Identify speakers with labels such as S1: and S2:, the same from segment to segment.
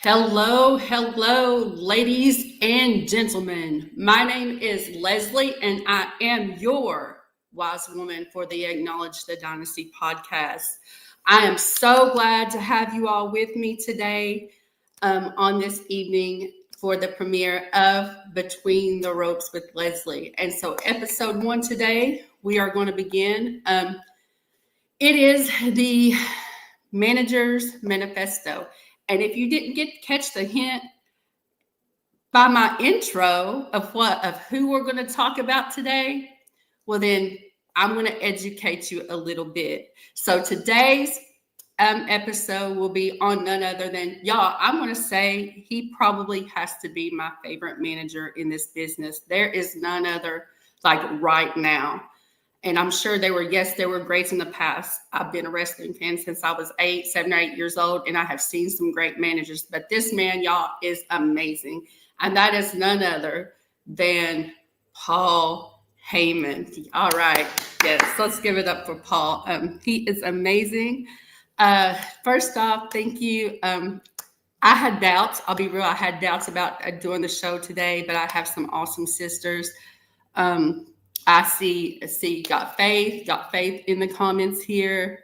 S1: Hello, ladies and gentlemen. My name is Leslie, and I am your wise woman for the Acknowledge the Dynasty podcast. I am so glad to have you all with me today on this evening for the premiere of Between the Ropes with Leslie. And so, episode 1 today, we are going to begin. It is the Manager's Manifesto. And if you didn't catch the hint by my intro of who we're going to talk about today, well then I'm going to educate you a little bit. So today's episode will be on none other than y'all. I'm going to say he probably has to be my favorite manager in this business. There is none other like right now. And I'm sure they were greats in the past. I've been a wrestling fan since I was 7 or 8 years old, and I have seen some great managers. But this man, y'all, is amazing. And that is none other than Paul Heyman. All right. Yes, let's give it up for Paul. He is amazing. First off, thank you. I had doubts. I'll be real. I had doubts about doing the show today, but I have some awesome sisters. I see got faith in the comments here.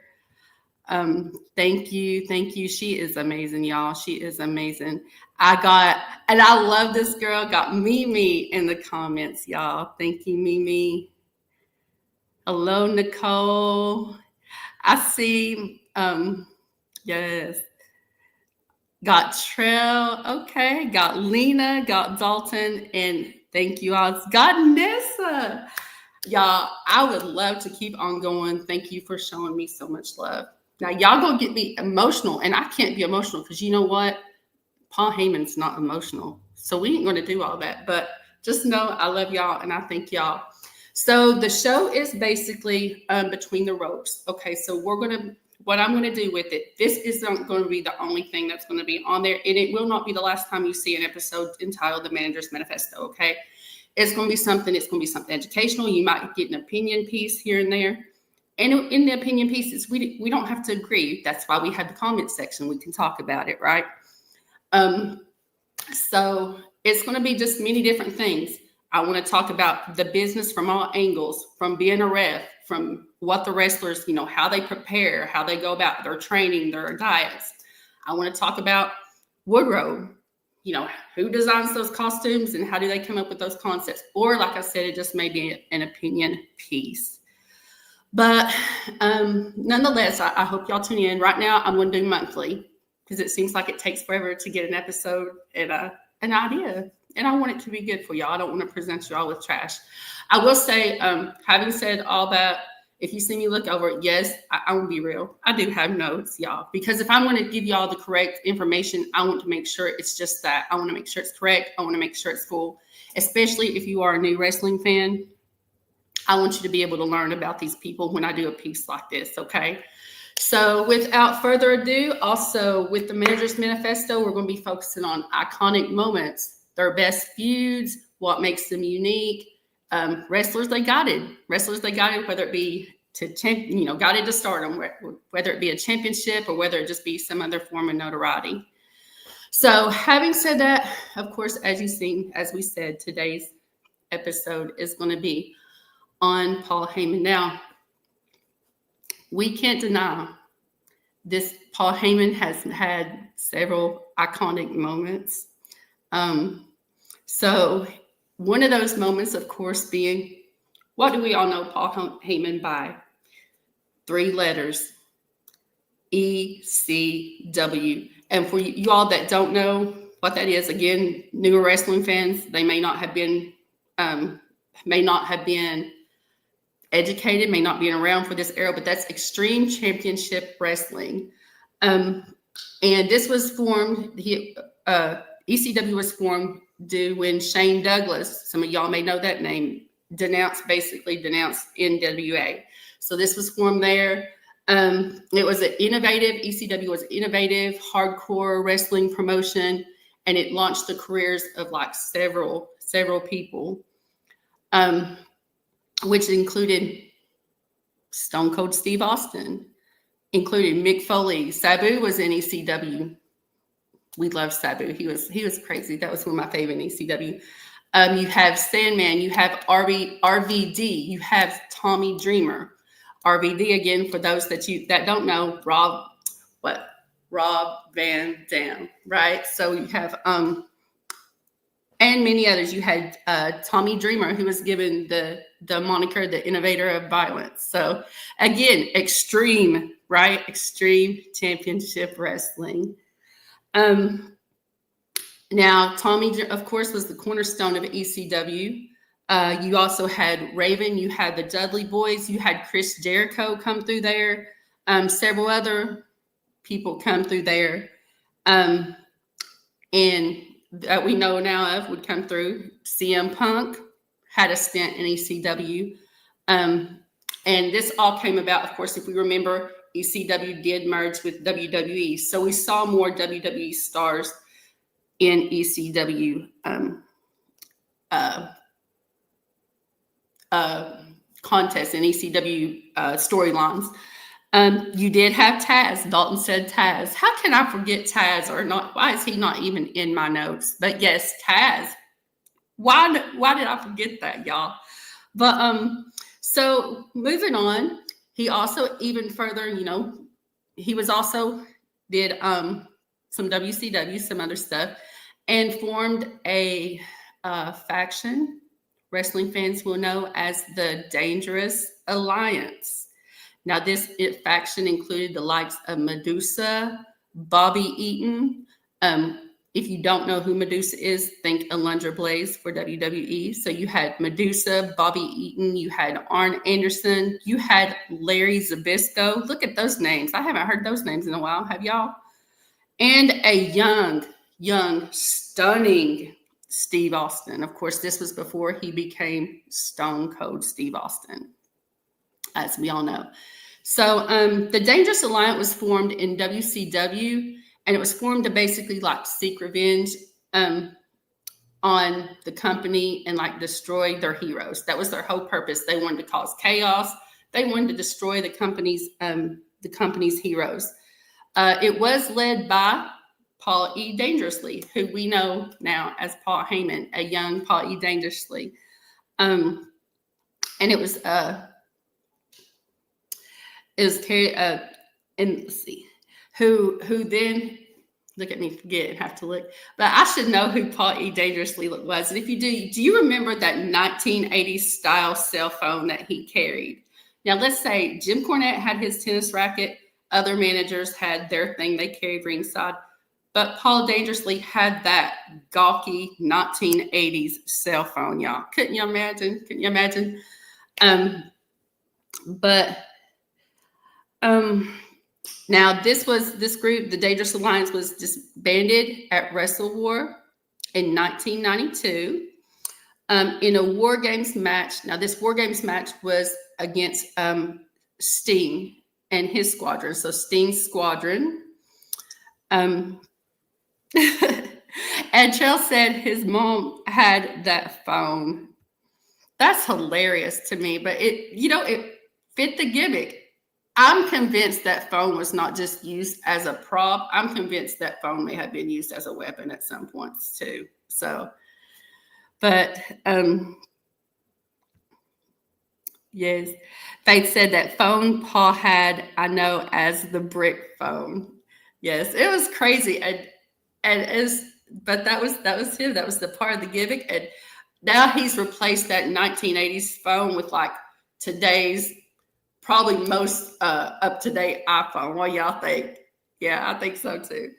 S1: Thank you. She is amazing, y'all. She is amazing. And I love this girl, got Mimi in the comments, y'all. Thank you, Mimi. Hello, Nicole. I see, yes. Got Trell, okay. Got Lena, got Dalton, and thank you all. Got Nessa. Y'all, I would love to keep on going. Thank you for showing me so much love. Now, y'all gonna get me emotional, and I can't be emotional because you know what? Paul Heyman's not emotional. So we ain't gonna do all that. But just know I love y'all and I thank y'all. So the show is basically Between the Ropes. Okay, so what I'm going to do with it, this isn't going to be the only thing that's going to be on there, and it will not be the last time you see an episode entitled The Manager's Manifesto, okay? It's going to be something educational. You might get an opinion piece here and there. And in the opinion pieces, we don't have to agree. That's why we have the comment section. We can talk about it, right? So it's going to be just many different things. I want to talk about the business from all angles, from being a ref, from what the wrestlers, how they prepare, how they go about their training, their diets. I want to talk about wardrobe, who designs those costumes and how do they come up with those concepts? Or like I said, it just may be an opinion piece. But nonetheless, I hope y'all tune in. Right now, I'm going to do monthly because it seems like it takes forever to get an episode and an idea. And I want it to be good for y'all. I don't want to present you all with trash. I will say, having said all that, if you see me look over it, yes, I will be real. I do have notes, y'all. Because if I'm going to give y'all the correct information, I want to make sure it's just that. I want to make sure it's correct. I want to make sure it's full. Especially if you are a new wrestling fan, I want you to be able to learn about these people when I do a piece like this, okay? So without further ado, also with the Manager's Manifesto, we're going to be focusing on iconic moments, their best feuds, what makes them unique, wrestlers they guided, whether it be guided to stardom, whether it be a championship or whether it just be some other form of notoriety. So having said that, of course, as we said, today's episode is going to be on Paul Heyman. Now, we can't deny this. Paul Heyman has had several iconic moments. So one of those moments, of course, being, what do we all know Paul Heyman by? 3 letters, ECW. And for you all that don't know what that is, again, newer wrestling fans, they may not have been educated, may not be around for this era, but that's Extreme Championship Wrestling. And this was formed, ECW was formed due when Shane Douglas, some of y'all may know that name, denounced NWA. So this was formed there. It was ECW was an innovative, hardcore wrestling promotion, and it launched the careers of like several people. Which included Stone Cold Steve Austin, included Mick Foley. Sabu was in ECW. We love Sabu. He was crazy. That was one of my favorite in ECW. You have Sandman. You have RVD. You have Tommy Dreamer. RVD, again, for those that don't know, Rob Van Dam, right? So you have and many others. You had Tommy Dreamer, who was given the moniker the innovator of violence. So again, extreme, right? Extreme championship wrestling. Now, Tommy, of course, was the cornerstone of ECW. You also had Raven, you had the Dudley Boys, you had Chris Jericho come through there, several other people come through there, and that we know now of would come through. CM Punk had a stint in ECW, and this all came about, of course, if we remember, ECW did merge with WWE, so we saw more WWE stars in ECW contests and ECW storylines. You did have Taz. Dalton said Taz. How can I forget Taz or not? Why is he not even in my notes? But yes, Taz. Why did I forget that, y'all? But so moving on, he also even further, he was also did some WCW, some other stuff, and formed a faction wrestling fans will know as the Dangerous Alliance. Now, this faction included the likes of Medusa, Bobby Eaton. If you don't know who Medusa is, think Alundra Blaze for WWE. So you had Medusa, Bobby Eaton, you had Arn Anderson, you had Larry Zbyszko. Look at those names. I haven't heard those names in a while. Have y'all? And a young, stunning Steve Austin. Of course, this was before he became Stone Cold Steve Austin, as we all know. So the Dangerous Alliance was formed in WCW, and it was formed to basically seek revenge on the company and destroy their heroes. That was their whole purpose. They wanted to cause chaos. They wanted to destroy the company's heroes. It was led by Paul E. Dangerously, who we know now as Paul Heyman, a young Paul E. Dangerously. And it was carried and let's see who then look at me forget have to look, but I should know who Paul E. Dangerously was. And if you do you remember that 1980s style cell phone that he carried? Now let's say Jim Cornette had his tennis racket, other managers had their thing they carried ringside, but Paul Dangerously had that gawky 1980s cell phone, y'all. Couldn't you imagine? Now this group, the Dangerous Alliance, was disbanded at Wrestle War in 1992 in a War Games match. Now this War Games match was against Sting and his squadron. So Sting's squadron. And Chael said his mom had that phone. That's hilarious to me, but it fit the gimmick. I'm convinced that phone was not just used as a prop. I'm convinced that phone may have been used as a weapon at some points too. So, but yes, Faith said that phone Paul had, I know, as the brick phone. Yes, it was crazy, but that was him. That was the part of the gimmick, and now he's replaced that 1980s phone with today's probably most up-to-date iPhone. What y'all think? Yeah, I think so too.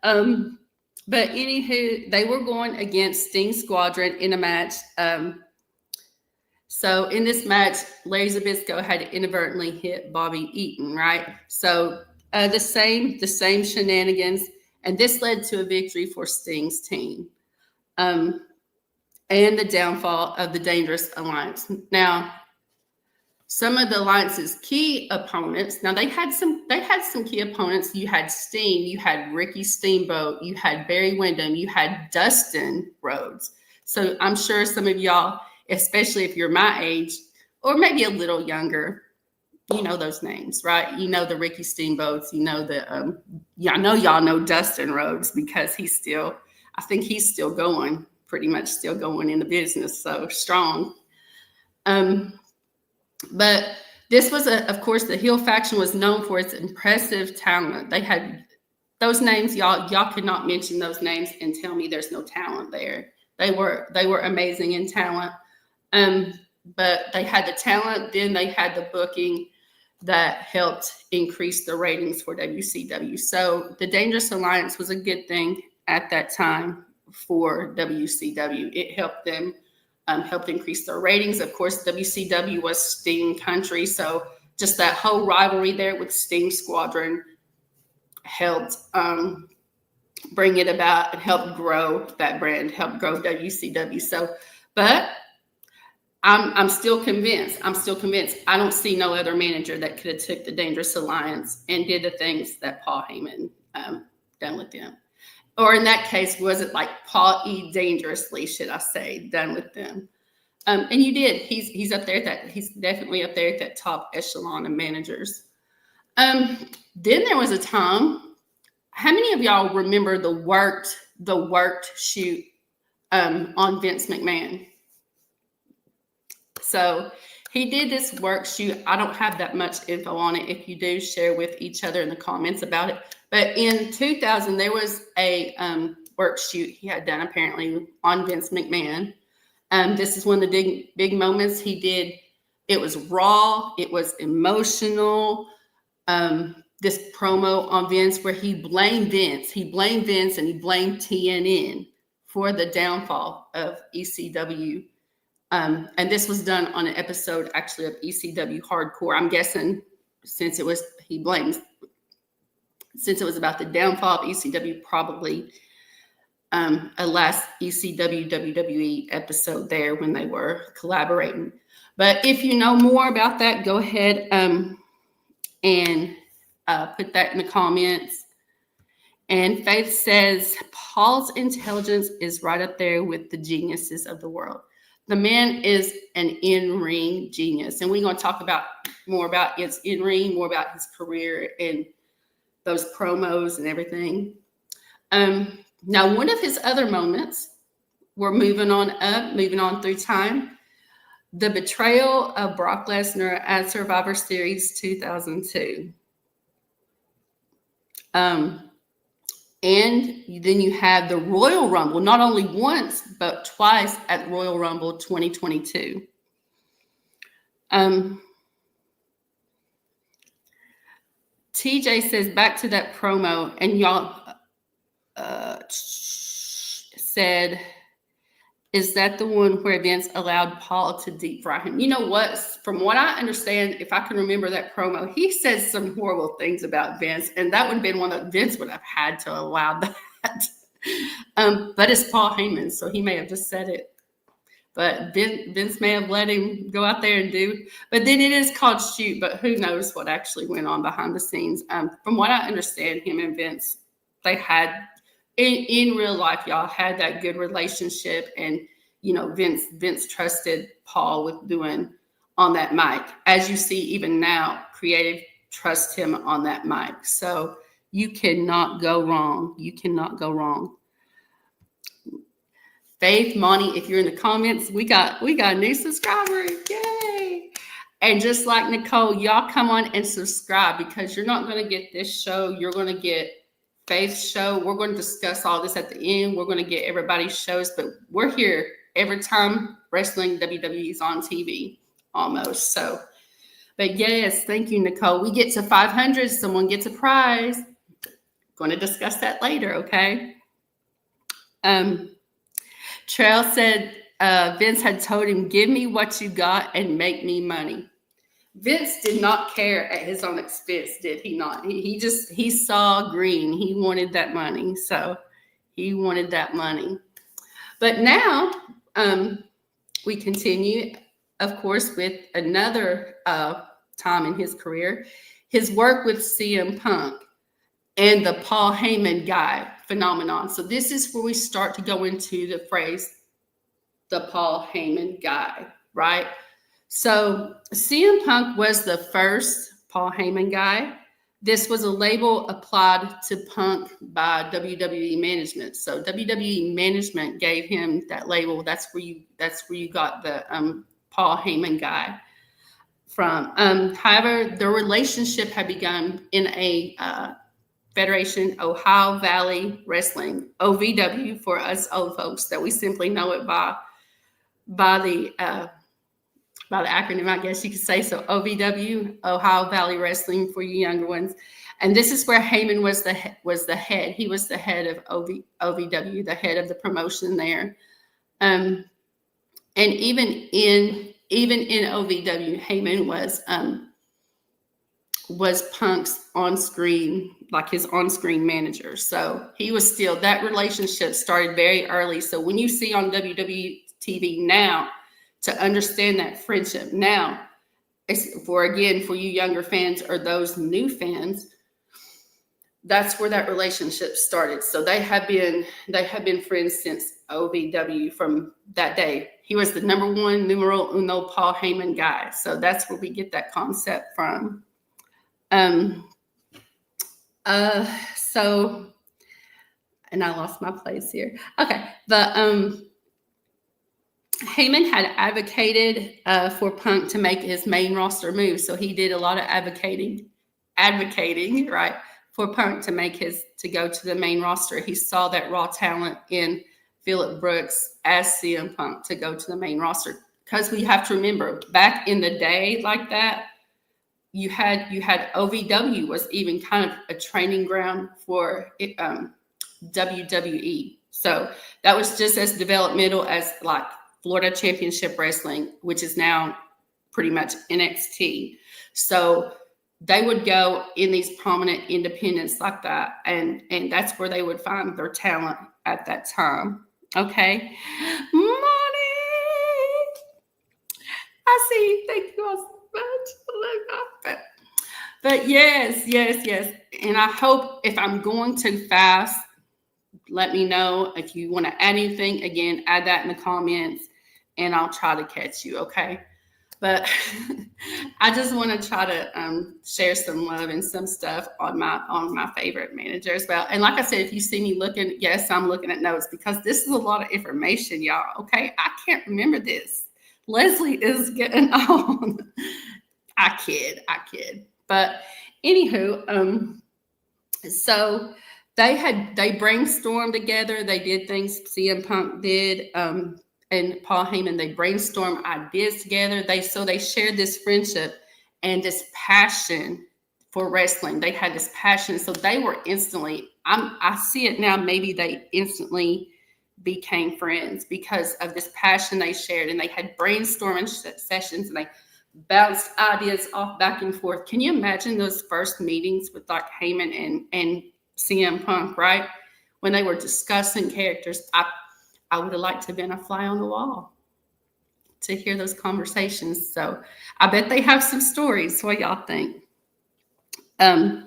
S1: But anywho, they were going against Sting's squadron in a match. So in this match, Larry Zbyszko had inadvertently hit Bobby Eaton, right? So the same shenanigans, and this led to a victory for Sting's team, and the downfall of the Dangerous Alliance. Now, some of the Alliance's key opponents. Now they had some key opponents. You had Sting, you had Ricky Steamboat, you had Barry Windham, you had Dustin Rhodes. So I'm sure some of y'all, especially if you're my age or maybe a little younger, You know those names, right? You know the Ricky Steamboats. You know the yeah. I know y'all know Dustin Rhodes because I think he's still going, pretty much still going in the business, so strong. But this was of course, the Hill faction was known for its impressive talent. They had those names, y'all could not mention those names and tell me there's no talent there. They were amazing in talent. But they had the talent, then they had the booking that helped increase the ratings for WCW. So the Dangerous Alliance was a good thing at that time for WCW. It helped them, helped increase their ratings. Of course, WCW was Sting country, so just that whole rivalry there with Sting Squadron helped bring it about and help grow that brand, help grow WCW. So, but I'm still convinced. I don't see no other manager that could have took the Dangerous Alliance and did the things that Paul Heyman done with them. Or in that case, was it like Paul E. Dangerously, should I say, done with them? And you did. He's up there. He's definitely up there at that top echelon of managers. Then there was a time. How many of y'all remember the worked shoot on Vince McMahon? So he did this work shoot. I don't have that much info on it. If you do, share with each other in the comments about it. But in 2000, there was a work shoot he had done apparently on Vince McMahon. This is one of the big moments he did. It was raw. It was emotional. This promo on Vince where he blamed Vince. He blamed Vince and he blamed TNN for the downfall of ECW. And this was done on an episode actually of ECW Hardcore. I'm guessing since it was about the downfall of ECW, probably a last ECW WWE episode there when they were collaborating. But if you know more about that, go ahead and put that in the comments. And Faith says, Paul's intelligence is right up there with the geniuses of the world. The man is an in-ring genius. And we're going to talk more about his in-ring, more about his career and those promos and everything. Now, one of his other moments, we're moving on through time, the betrayal of Brock Lesnar at Survivor Series 2002. And then you have the Royal Rumble, not only once, but twice at Royal Rumble 2022. TJ says, back to that promo, and y'all said, is that the one where Vince allowed Paul to deep fry him? You know what? From what I understand, if I can remember that promo, he says some horrible things about Vince, and that would have been one that Vince would have had to allow that. But it's Paul Heyman, so he may have just said it. But Vince may have let him go out there and do. But then it is called shoot, but who knows what actually went on behind the scenes. From what I understand, him and Vince, they had, in real life, y'all had that good relationship. And, you know, Vince trusted Paul with doing on that mic. As you see, even now, creative trust him on that mic. So you cannot go wrong. You cannot go wrong. Faith, Monty, if you're in the comments, we got a new subscriber. Yay! And just like Nicole, y'all come on and subscribe because you're not going to get this show. You're going to get Faith's show. We're going to discuss all this at the end. We're going to get everybody's shows, but we're here every time wrestling WWE is on TV, almost. So, but yes, thank you, Nicole. We get to 500, someone gets a prize. Going to discuss that later, okay? Trail said Vince had told him, give me what you got and make me money. Vince did not care at his own expense, did he not? He saw green. He wanted that money. So he wanted that money. But now we continue, of course, with another time in his career, his work with CM Punk and the Paul Heyman guy phenomenon. So this is where we start to go into the phrase, the Paul Heyman guy, right? So CM Punk was the first Paul Heyman guy. This was a label applied to Punk by WWE management. So WWE management gave him that label. That's where you got the Paul Heyman guy from. However, the relationship had begun in a Federation Ohio Valley Wrestling, OVW for us old folks that we simply know it by the acronym, I guess you could say. So OVW, Ohio Valley Wrestling for you younger ones. And this is where Heyman was the head. He was the head of OVW, the head of the promotion there. And even in OVW, Heyman was Punk's on-screen, like his on-screen manager. So he was still, that relationship started very early. So when you see on WWE TV now, to understand that friendship now, for you younger fans or those new fans, that's where that relationship started. So they have been friends since OVW from that day. He was the numero uno Paul Heyman guy. So that's where we get that concept from. So, and I lost my place here. Okay. Heyman had advocated for Punk to make his main roster move. So he did a lot of advocating, right, for Punk to go to the main roster. He saw that raw talent in Phillip Brooks as CM Punk to go to the main roster. Because we have to remember, back in the day like that, you had OVW was even kind of a training ground for WWE. So that was just as developmental as like Florida Championship Wrestling, which is now pretty much NXT. So they would go in these prominent independents like that, and that's where they would find their talent at that time. Okay, Money, I see. Thank you all so much. But yes, and I hope if I'm going too fast, let me know. If you want to add anything, again, add that in the comments and I'll try to catch you, okay? But I just want to try to share some love and some stuff on my favorite manager as well. And like I said, if you see me looking, yes, I'm looking at notes because this is a lot of information, y'all, okay? I can't remember this. Leslie is getting on. I kid. But anywho, so they brainstormed together. They did things CM Punk did, and Paul Heyman. They brainstormed ideas together. They shared this friendship and this passion for wrestling. They had this passion, so they were instantly. I see it now. Maybe they instantly became friends because of this passion they shared, and they had brainstorming sessions, and they bounced ideas off back and forth. Can you imagine those first meetings with like Heyman and CM Punk, right? When they were discussing characters, I would have liked to have been a fly on the wall to hear those conversations. So I bet they have some stories. What y'all think? That's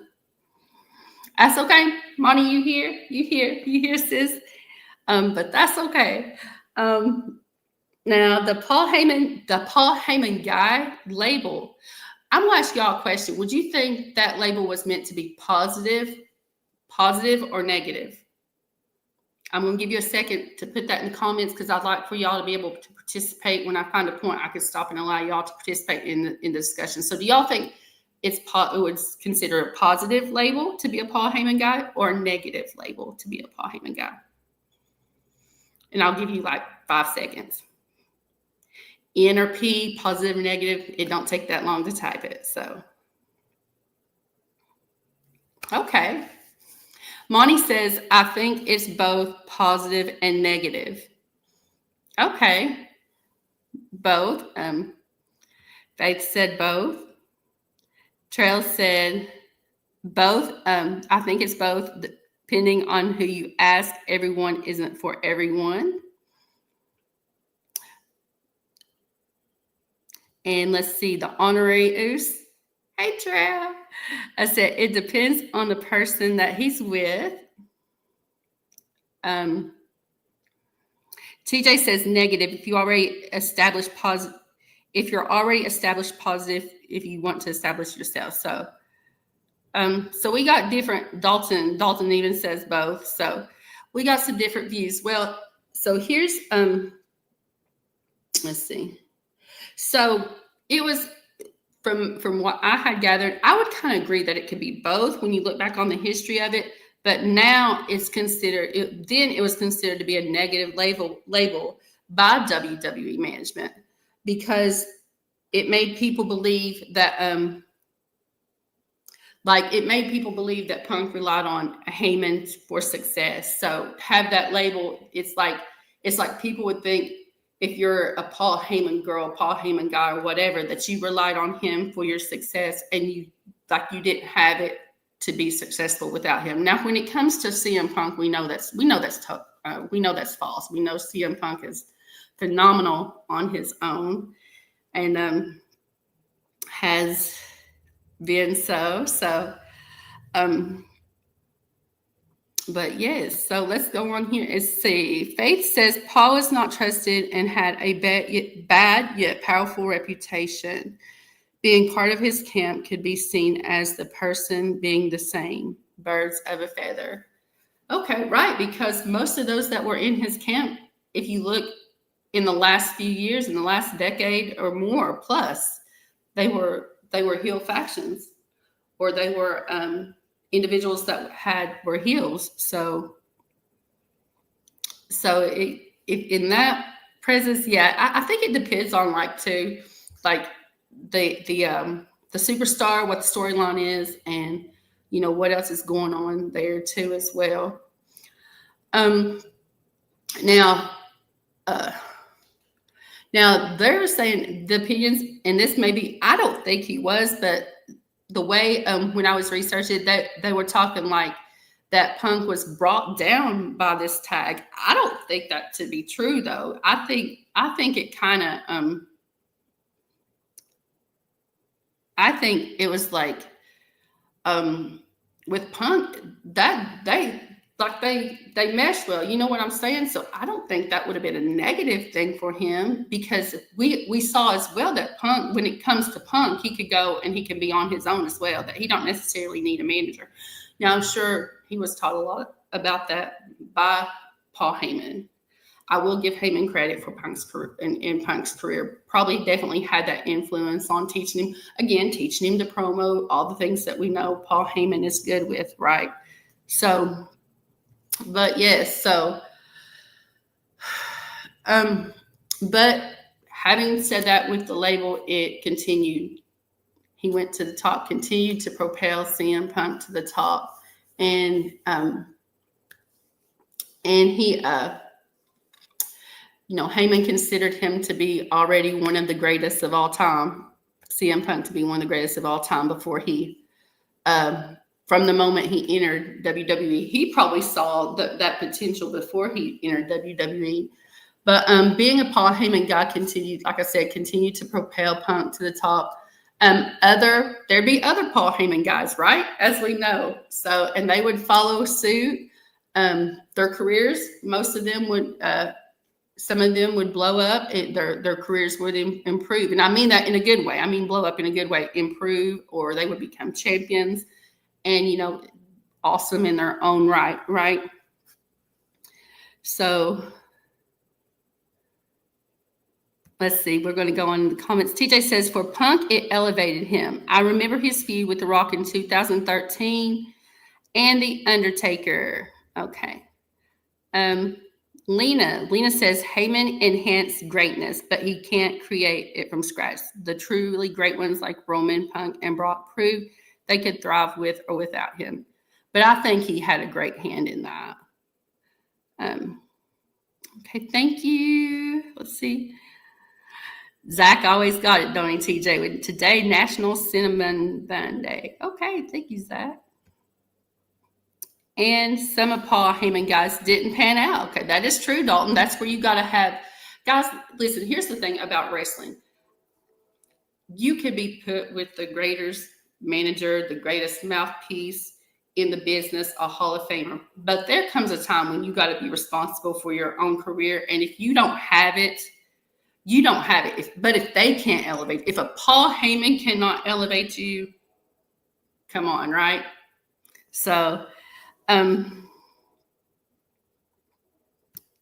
S1: okay. Monty, you hear, sis? But that's okay. Now the Paul Heyman guy label, I'm gonna ask y'all a question. Would you think that label was meant to be positive or negative? I'm gonna give you a second to put that in the comments because I'd like for y'all to be able to participate. When I find a point, I can stop and allow y'all to participate in the discussion. So do y'all think it would consider a positive label to be a Paul Heyman guy or a negative label to be a Paul Heyman guy? And I'll give you like 5 seconds. N or P, positive or negative, it don't take that long to type it. So, okay. Monty says, I think it's both positive and negative. Okay. Both. Faith said both. Trail said both. I think it's both, depending on who you ask. Everyone isn't for everyone. And let's see, the honorary Oos. Hey, Trail. I said, it depends on the person that he's with. TJ says negative. If you already established positive, if you're already established positive, if you want to establish yourself. So we got different, Dalton even says both. So we got some different views. Well, so here's, let's see. So it was, from what I had gathered, I would kind of agree that it could be both when you look back on the history of it. But now it's considered, then it was considered to be a negative label by WWE management, because it made people believe that, Punk relied on Heyman for success. So have that label, it's like people would think, if you're a Paul Heyman girl, Paul Heyman guy, or whatever, that you relied on him for your success, and you didn't have it to be successful without him. Now, when it comes to CM Punk, we know that's false. We know CM Punk is phenomenal on his own, and has been so. But yes, so let's go on here and see. Faith says Paul was not trusted and had a bad yet powerful reputation. Being part of his camp could be seen as the person being the same. Birds of a feather. Okay, right, because most of those that were in his camp, if you look in the last few years, in the last decade or more plus, they were heel factions, or they were individuals that were heels. So in that presence, yeah, I think it depends on the superstar, what the storyline is, and what else is going on there too as well. Now they're saying the opinions, and this maybe, I don't think he was, but the way when I was researching that, they were talking like that Punk was brought down by this tag. I don't think that to be true, though. I think it kind of I think it was like with Punk that they meshed well. You know what I'm saying? So I don't think that would have been a negative thing for him, because we saw as well that Punk, when it comes to Punk, he could go and he can be on his own as well, that he don't necessarily need a manager. Now, I'm sure he was taught a lot about that by Paul Heyman. I will give Heyman credit for Punk's career, in Punk's career. Probably definitely had that influence on teaching him to promo, all the things that we know Paul Heyman is good with, right? So, but yes, so, but having said that, with the label, it continued. He went to the top, continued to propel CM Punk to the top, and he, Heyman considered him to be already one of the greatest of all time, CM Punk to be one of the greatest of all time, before he, from the moment he entered WWE. He probably saw that potential before he entered WWE. But being a Paul Heyman guy continued to propel Punk to the top. There'd be other Paul Heyman guys, right? As we know. So, and they would follow suit. Their careers, most of them would, some of them would blow up. Their careers would improve. And I mean that in a good way. I mean, blow up in a good way, improve, or they would become champions and, awesome in their own right? So let's see. We're going to go on the comments. TJ says, for Punk, it elevated him. I remember his feud with The Rock in 2013 and The Undertaker. Okay. Lena says, Heyman enhanced greatness, but he can't create it from scratch. The truly great ones like Roman, Punk, and Brock proved they could thrive with or without him. But I think he had a great hand in that. Okay, thank you. Let's see. Zach always got it, don't he, TJ? With today, National Cinnamon Bun Day. Okay, thank you, Zach. And some of Paul Heyman guys didn't pan out. Okay, that is true, Dalton. That's where you got to have guys. Listen, here's the thing about wrestling. You could be put with the greatest manager, the greatest mouthpiece in the business, a Hall of Famer. But there comes a time when you got to be responsible for your own career. And if you don't have it, you don't have it. But if they can't elevate, if a Paul Heyman cannot elevate you, come on, right? So,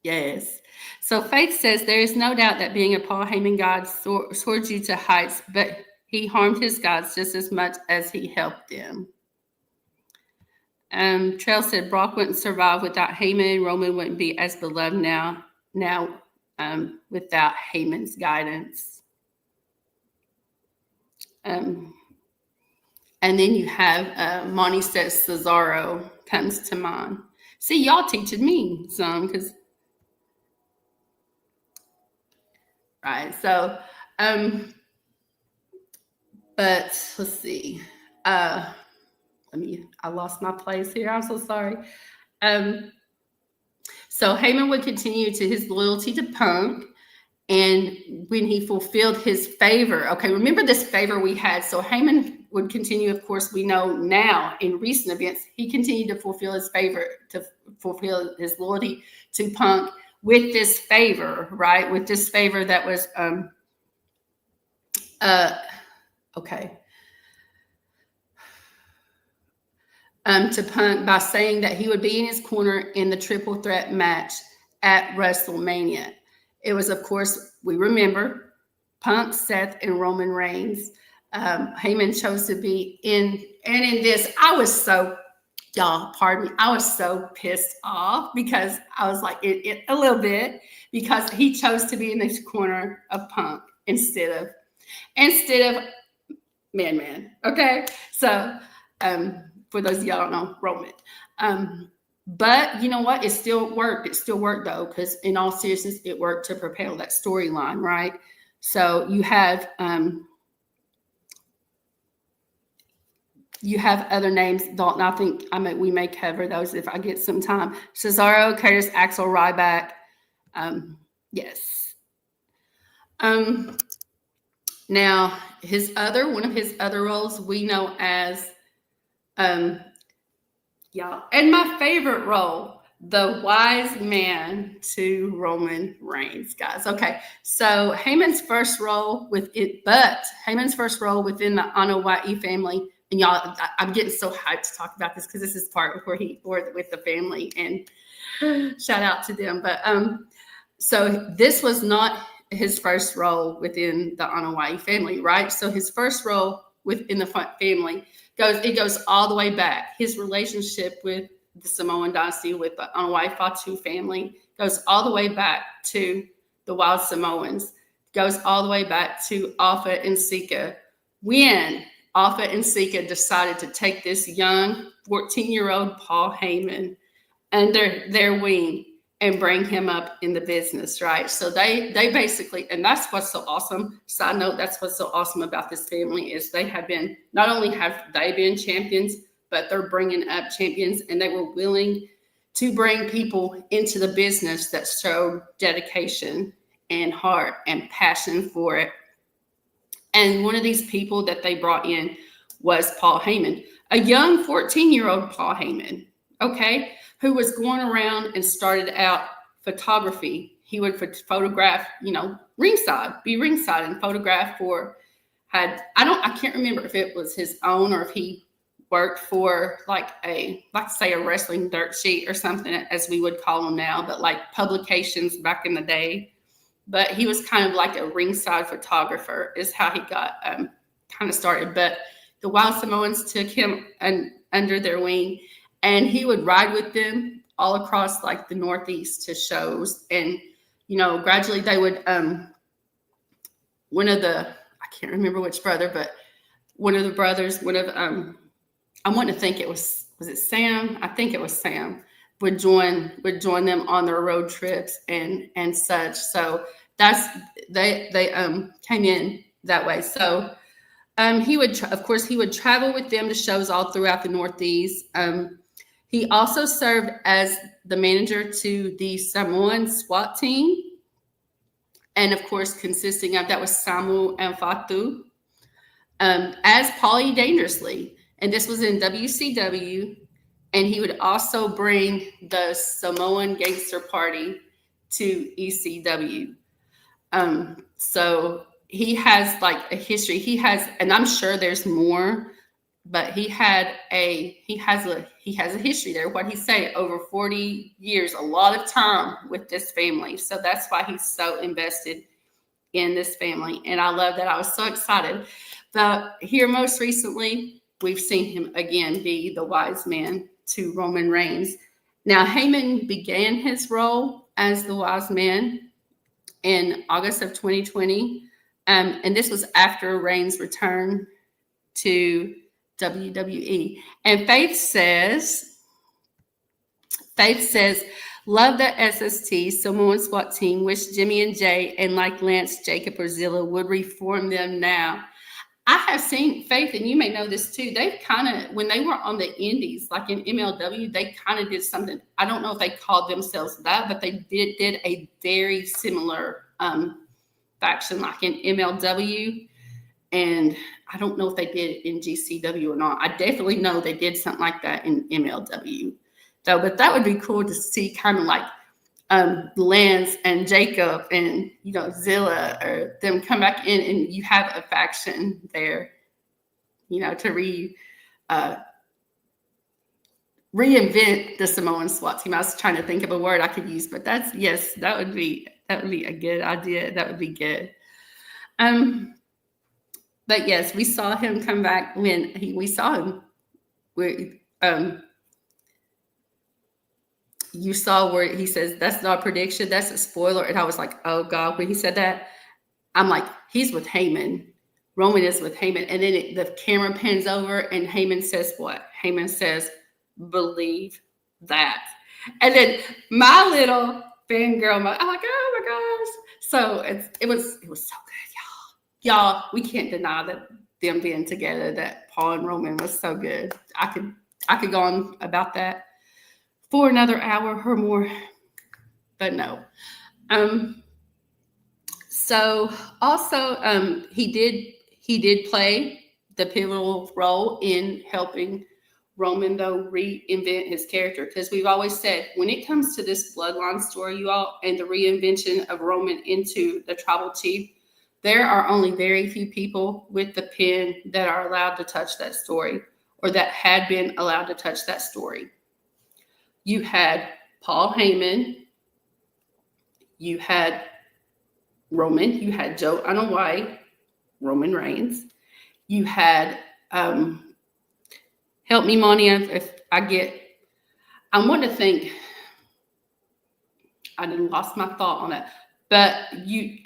S1: yes. So Faith says there is no doubt that being a Paul Heyman god soared you to heights, but he harmed his gods just as much as he helped them. Trail said Brock wouldn't survive without Heyman. Roman wouldn't be as beloved now without Heyman's guidance. And then you have Monty says Cesaro comes to mind. See, y'all teaching me some because, right? So, but let's see. I lost my place here. I'm so sorry. So Heyman would continue to his loyalty to Punk. And when he fulfilled his favor, okay, remember this favor we had. So Heyman would continue, of course, we know now in recent events, he continued to fulfill his favor, to fulfill his loyalty to Punk with this favor, right? With this favor that was, to Punk by saying that he would be in his corner in the triple threat match at WrestleMania. It was, of course, we remember Punk, Seth, and Roman Reigns. Heyman chose to be in, and in this, I was so pissed off because I was like, a little bit, because he chose to be in this corner of Punk instead of Man. Okay, so for those of y'all don't know, Roman. But you know what? It still worked. It still worked though, because in all seriousness, it worked to propel that storyline, right? So you have other names. Dalton, I think we may cover those if I get some time. Cesaro, Curtis, Axel, Ryback. Yes. Now one of his other roles we know as and my favorite role, the wise man to Roman Reigns, guys. Okay, so Heyman's first role within the Anoa'i family, and y'all, I'm getting so hyped to talk about this because this is part where with the family, and shout out to them. But so this was not his first role within the Anoa'i family, right? So his first role within the family goes all the way back. His relationship with the Samoan dynasty, with the Anoa'i Fatu family, goes all the way back to the Wild Samoans, goes all the way back to Alpha and Sika. When Alpha and Sika decided to take this young 14-year-old Paul Heyman under their wing and bring him up in the business, right? So they basically, and that's what's so awesome. Side note, that's what's so awesome about this family is not only have they been champions, but they're bringing up champions, and they were willing to bring people into the business that showed dedication and heart and passion for it. And one of these people that they brought in was Paul Heyman, a young 14-year-old Paul Heyman, okay, who was going around and started out photography. He would photograph, ringside and photograph I can't remember if it was his own or if he worked for say a wrestling dirt sheet or something, as we would call them now, but like publications back in the day. But he was kind of like a ringside photographer is how he got kind of started. But the Wild Samoans took him under their wing, and he would ride with them all across like the Northeast to shows. And, gradually they would, I can't remember which brother, but one of the brothers, I want to think was it Sam? I think it was Sam would join them on their road trips and such. So they came in that way. So he would travel with them to shows all throughout the Northeast. He also served as the manager to the Samoan SWAT team. And of course, consisting of, that was Samu and Fatu, as Paulie Dangerously. And this was in WCW. And he would also bring the Samoan Gangster Party to ECW. So he has like a history. He has, and I'm sure there's more, but he has a history there. What he say, over 40 years, a lot of time with this family. So that's why he's so invested in this family. And I love that. I was so excited. But here most recently, we've seen him again be the wise man to Roman Reigns. Now, Haman began his role as the wise man in August of 2020. And this was after Reigns' return to WWE. And Faith says, love the SST, Samoan SWAT team. Wish Jimmy and Jay and like Lance, Jacob, or Zilla would reform them now. I have seen Faith, and you may know this too. They've kind of, when they were on the Indies, like in MLW, they kind of did something. I don't know if they called themselves that, but they did a very similar faction, like in MLW. And I don't know if they did it in GCW or not. I definitely know they did something like that in MLW. So, but that would be cool to see, kind of like Lance and Jacob and Zilla, or them come back in, and you have a faction there, to reinvent the Samoan SWAT team. I was trying to think of a word I could use, but that would be a good idea. That would be good. But yes, we saw him come back when we saw him. You saw where he says, that's not a prediction, that's a spoiler. And I was like, oh God, when he said that, I'm like, he's with Haman. Roman is with Haman. And then the camera pans over and Haman says what? Haman says, believe that. And then my little fangirl, I'm like, oh my gosh. So it was so good, y'all. We can't deny that them being together, that Paul and Roman was so good. I could go on about that for another hour or more, but no. So also, he did play the pivotal role in helping Roman, though, reinvent his character, because we've always said, when it comes to this bloodline story, you all, and the reinvention of Roman into the tribal chief, there are only very few people with the pen that are allowed to touch that story, or that had been allowed to touch that story. You had Paul Heyman, you had Roman, you had Joe White, Roman Reigns, you had, help me, Monia, if I want to think, I didn't lost my thought on it, but you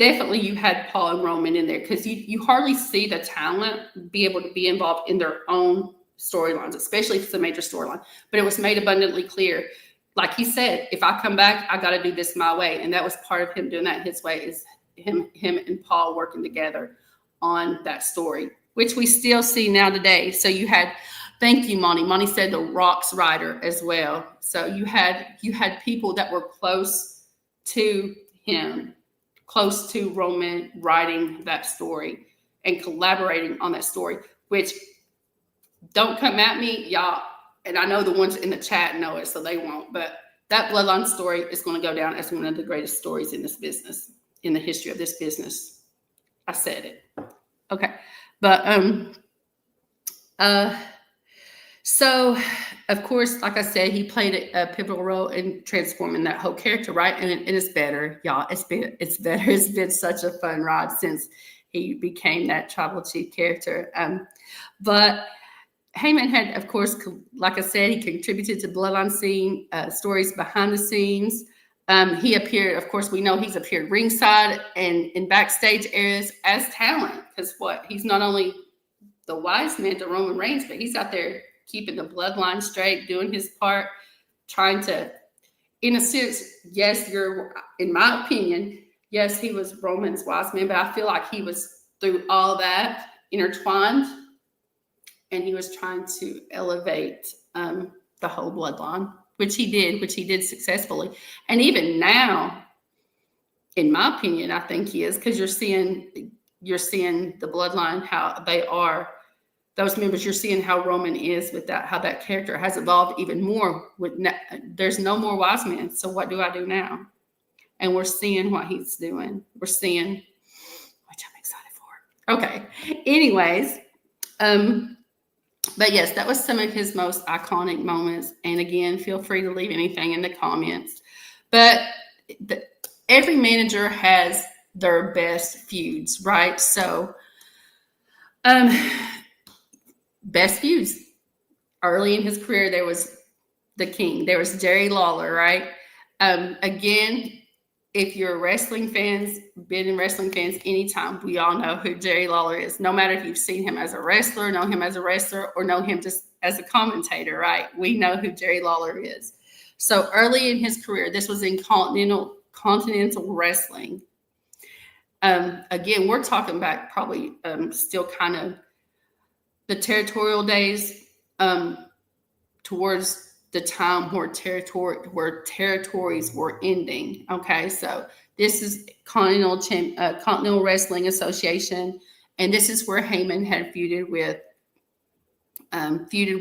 S1: had Paul and Roman in there, because you hardly see the talent be able to be involved in their own storylines, especially if it's a major storyline. But it was made abundantly clear, like he said, if I come back, I got to do this my way. And that was part of him doing that his way, is him and Paul working together on that story, which we still see now today. So you had, thank you, Monty. Monty said the Rocks writer as well. So you had people that were close to him, close to Roman, writing that story and collaborating on that story, which, don't come at me, y'all. And I know the ones in the chat know it, so they won't. But that bloodline story is going to go down as one of the greatest stories in this business, in the history of this business. I said it. Okay. But so of course, like I said, he played a pivotal role in transforming that whole character, right? And it's better, y'all. It's better. It's been such a fun ride since he became that tribal chief character. But Heyman had, of course, like I said, he contributed to bloodline scene stories behind the scenes. He appeared, of course, we know he's appeared ringside and in backstage areas as talent, because he's not only the wise man to Roman Reigns, but he's out there keeping the bloodline straight, doing his part, trying to, in a sense, yes, in my opinion, yes, he was Roman's wise man, but I feel like he was, through all that, intertwined, and he was trying to elevate the whole bloodline, which he did successfully. And even now, in my opinion, I think he is, because you're seeing the bloodline, how they are, those members, you're seeing how Roman is with that, how that character has evolved even more. There's no more wise men. So what do I do now? and we're seeing what he's doing. We're seeing, which I'm excited for. Okay. Anyways, but yes, that was some of his most iconic moments. And again, feel free to leave anything in the comments. But every manager has their best feuds, right? So, best feuds. Early in his career, there was the King. There was Jerry Lawler, right? Again, if you're wrestling fans, been in wrestling fans anytime, we all know who Jerry Lawler is. No matter if you've seen him as a wrestler, know him as a wrestler, or know him just as a commentator, right? We know who Jerry Lawler is. So early in his career, this was in continental wrestling. Again, we're talking back probably still kind of the territorial days, towards the time where territories were ending. Okay, so this is Continental Wrestling Association, and this is where Heyman had feuded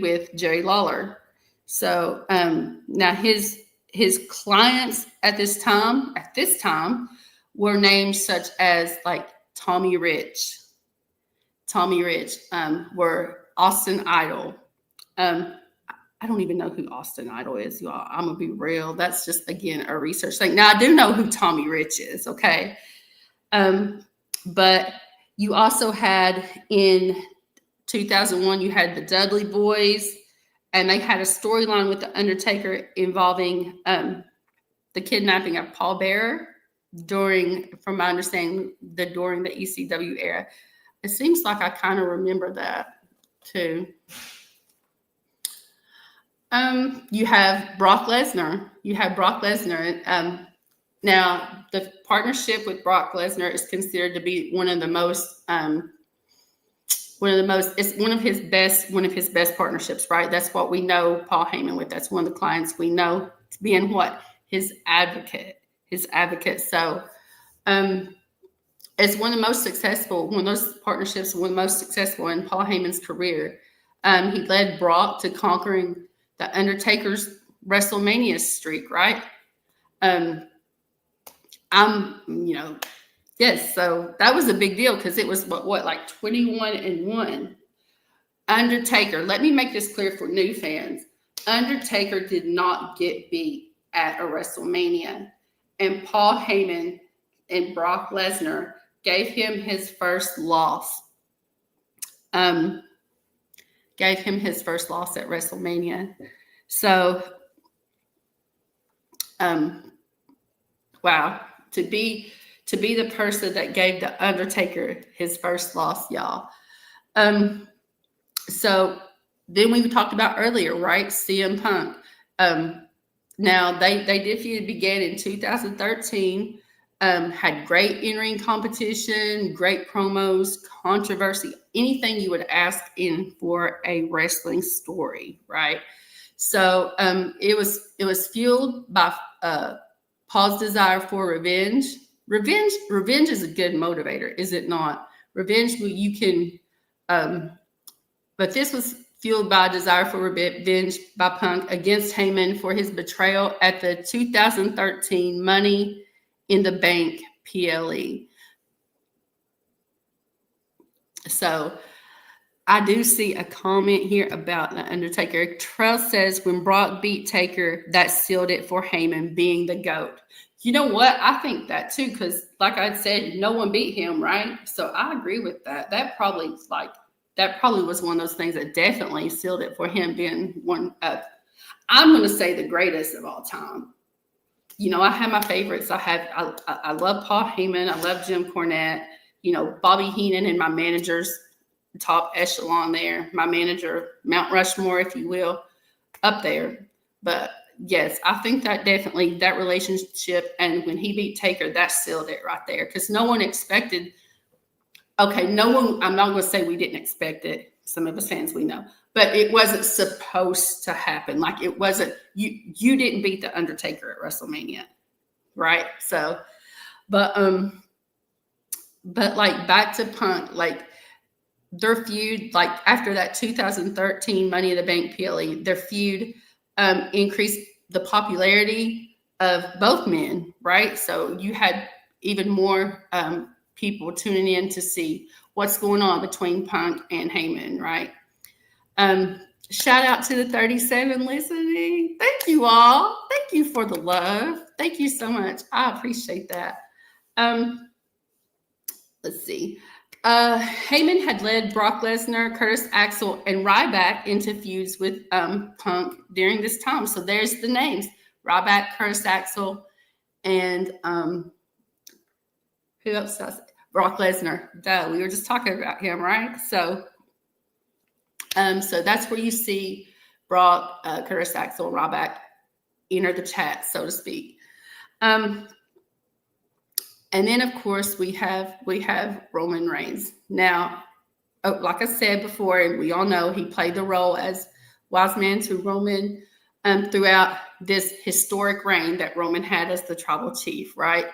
S1: with Jerry Lawler. So now his clients at this time were names such as like Tommy Rich, were Austin Idol. I don't even know who Austin Idol is, y'all. I'm going to be real. That's just, again, a research thing. Now, I do know who Tommy Rich is, okay? But you also had, in 2001, you had the Dudley Boys, and they had a storyline with The Undertaker involving the kidnapping of Paul Bearer from my understanding, during the ECW era. It seems like I kind of remember that, too. You have Brock Lesnar. Now, the partnership with Brock Lesnar is considered to be one of his best partnerships, right? That's what we know Paul Heyman with. That's one of the clients we know being what? His advocate. So, it's one of those partnerships, one of the most successful in Paul Heyman's career. He led Brock to conquering the Undertaker's WrestleMania streak, right? Yes, so that was a big deal because it was like 21-1. Undertaker, let me make this clear for new fans. Undertaker did not get beat at a WrestleMania, and Paul Heyman and Brock Lesnar gave him his first loss. Gave him his first loss at WrestleMania. So, wow, to be the person that gave the Undertaker his first loss, y'all. So then we talked about earlier, right? CM Punk. Now they did feud, began in 2013. Had great in-ring competition, great promos, controversy, anything you would ask in for a wrestling story, right? So it was fueled by Paul's desire for revenge. Revenge is a good motivator, is it not? Revenge, but this was fueled by a desire for revenge by Punk against Heyman for his betrayal at the 2013 Money in the Bank PLE. So I do see a comment here about The Undertaker. Trell says, when Brock beat Taker, that sealed it for Heyman being the GOAT. You know what? I think that too, because like I said, no one beat him, right? So I agree with that. That probably was one of those things that definitely sealed it for him being one of, I'm going to say, the greatest of all time. I have my favorites. I love Paul Heyman. I love Jim Cornette. Bobby Heenan and my manager's top echelon there. My manager, Mount Rushmore, if you will, up there. But yes, I think that definitely that relationship, and when he beat Taker, that sealed it right there. Because no one expected. Okay, I'm not going to say we didn't expect it. Some of us fans we know. But it wasn't supposed to happen. Like, it wasn't, you didn't beat The Undertaker at WrestleMania, right? So, but like, back to Punk, like, their feud, like, after that 2013 Money in the Bank PLE, their feud increased the popularity of both men, right? So you had even more people tuning in to see what's going on between Punk and Heyman, right? Shout out to the 37 listening. Thank you all. Thank you for the love. Thank you so much. I appreciate that. Let's see. Heyman had led Brock Lesnar, Curtis Axel, and Ryback into feuds with Punk during this time. So there's the names: Ryback, Curtis Axel, and who else does it? Brock Lesnar. Duh, we were just talking about him, right? So that's where you see Brock, Curtis Axel, Ryback enter the chat, so to speak. And then, of course, we have Roman Reigns. Now, like I said before, and we all know, he played the role as wise man to Roman throughout this historic reign that Roman had as the tribal chief, right?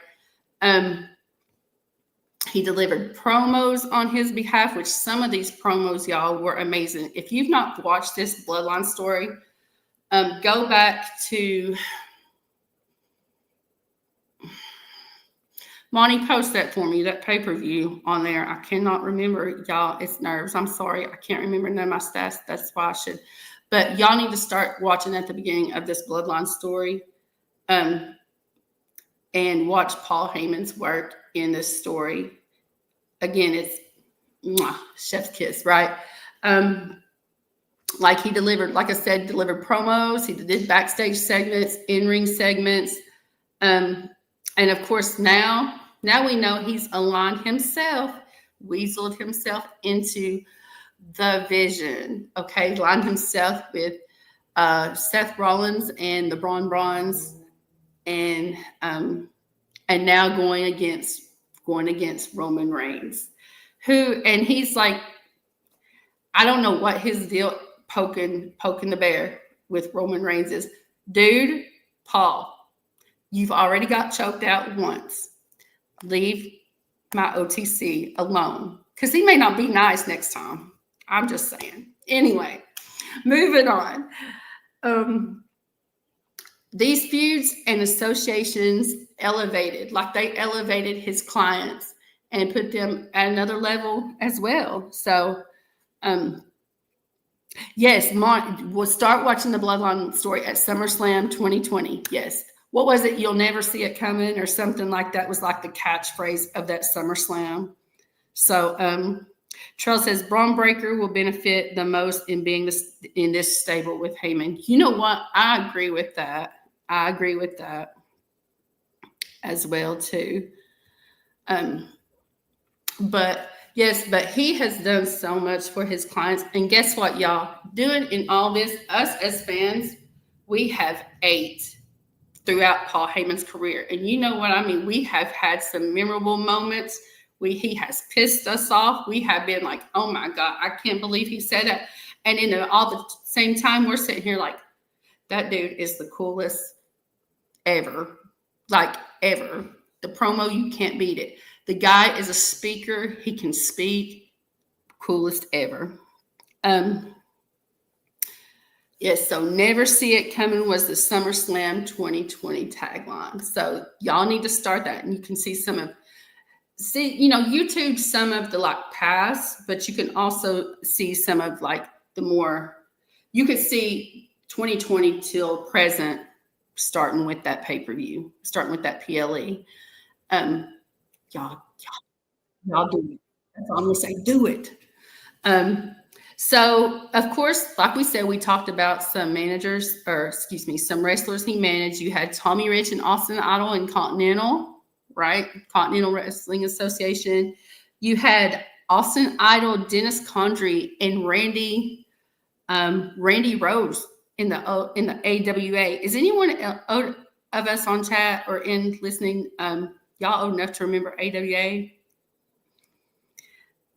S1: He delivered promos on his behalf, which some of these promos, y'all, were amazing. If you've not watched this Bloodline story, go back to Monty, post that for me, that pay-per-view on there. I cannot remember, y'all. It's nerves. I'm sorry. I can't remember none of my stats. That's why I should. But y'all need to start watching at the beginning of this Bloodline story and watch Paul Heyman's work in this story. Again, it's chef's kiss, right? Like he delivered, like I said, delivered promos. He did backstage segments, in-ring segments. And of course, now we know he's aligned himself, weaseled himself into the vision. Okay, aligned himself with Seth Rollins and the Braun Brawns, and now going against Roman Reigns, and he's like, I don't know what his deal poking the bear with Roman Reigns is. Dude, Paul, you've already got choked out once. Leave my OTC alone, because he may not be nice next time. I'm just saying. Anyway, moving on. These feuds and associations elevated his clients and put them at another level as well. So, yes, we'll start watching the Bloodline story at SummerSlam 2020. Yes. What was it? You'll never see it coming, or something like that was like the catchphrase of that SummerSlam. So Trail says Braun Breaker will benefit the most in being in this stable with Heyman. You know what? I agree with that. As well too. But he has done so much for his clients. And guess what, y'all? Doing in all this, us as fans, we have ate throughout Paul Heyman's career. And you know what I mean? We have had some memorable moments. He has pissed us off. We have been like, oh my God, I can't believe he said that. And in all the same time, we're sitting here like, that dude is the coolest ever. Like ever. The promo, you can't beat it. The guy is a speaker. He can speak. Coolest ever. Yes, so never see it coming was the SummerSlam 2020 tagline. So y'all need to start that, and you can see YouTube some of the like past, but you can also see some of like the more, you could see 2020 till present, starting with that pay-per-view, starting with that PLE. Y'all do it. That's all I'm gonna say. Do it. So, of course, like we said, we talked about some some wrestlers he managed. You had Tommy Rich and Austin Idol in Continental, right? Continental Wrestling Association. You had Austin Idol, Dennis Condrey, and Randy Rose in the AWA. Is anyone of us on chat or in listening, y'all old enough to remember AWA?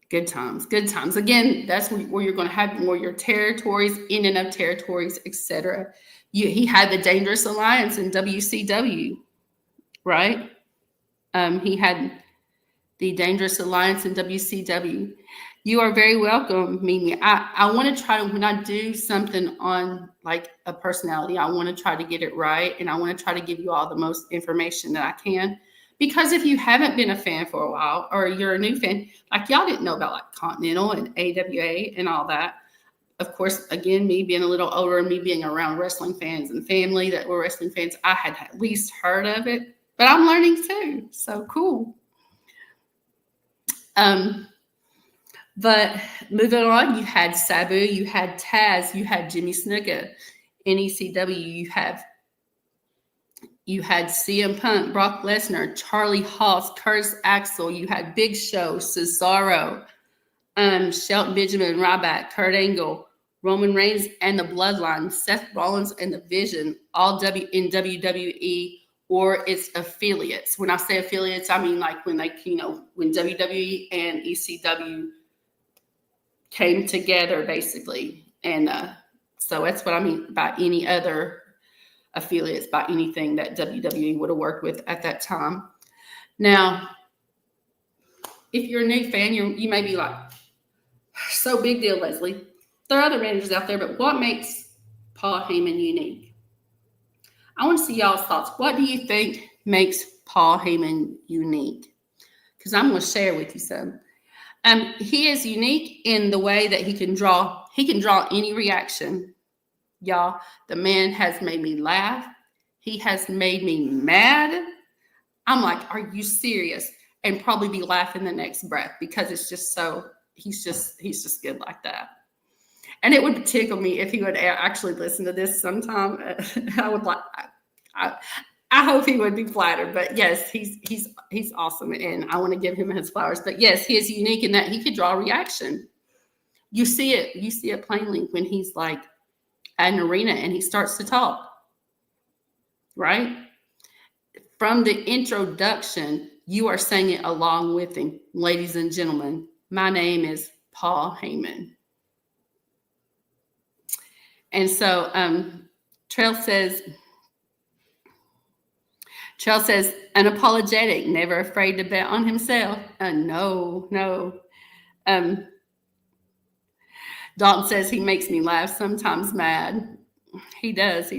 S1: Good times. Again, that's where you're going to have more your territories, in and of territories, etc. He had the Dangerous Alliance in WCW, right? He had the Dangerous Alliance in WCW. You are very welcome, Mimi. I want to try to, when I do something on like a personality, I want to try to get it right. And I want to try to give you all the most information that I can. Because if you haven't been a fan for a while, or you're a new fan, like y'all didn't know about like Continental and AWA and all that. Of course, again, me being a little older and me being around wrestling fans and family that were wrestling fans, I had at least heard of it, but I'm learning too. So cool. But moving on, you had Sabu, you had Taz, you had Jimmy Snuka, NECW, you had CM Punk, Brock Lesnar, Charlie Haas, Curtis Axel, you had Big Show, Cesaro, Shelton Benjamin, Ryback, Kurt Angle, Roman Reigns and the Bloodline, Seth Rollins and the Vision, all in WWE or its affiliates. When I say affiliates, I mean like when when WWE and ECW came together, basically. And so that's what I mean by any other affiliates, by anything that WWE would have worked with at that time. Now, if you're a new fan, you may be like, so big deal, Leslie. There are other managers out there, but what makes Paul Heyman unique? I want to see y'all's thoughts. What do you think makes Paul Heyman unique? Because I'm going to share with you some. He is unique in the way that he can draw any reaction. Y'all, the man has made me laugh. He has made me mad. I'm like, are you serious? And probably be laughing the next breath because it's just so, he's just good like that. And it would tickle me if he would actually listen to this sometime. I would like, I hope he would be flattered, but yes, he's awesome, and I want to give him his flowers. But yes, he is unique in that he could draw a reaction. You see it plainly when he's like at an arena and he starts to talk, right? From the introduction, you are saying it along with him. Ladies and gentlemen, my name is Paul Heyman. And so Trail says, unapologetic, never afraid to bet on himself. No. Dalton says he makes me laugh, sometimes mad. He does.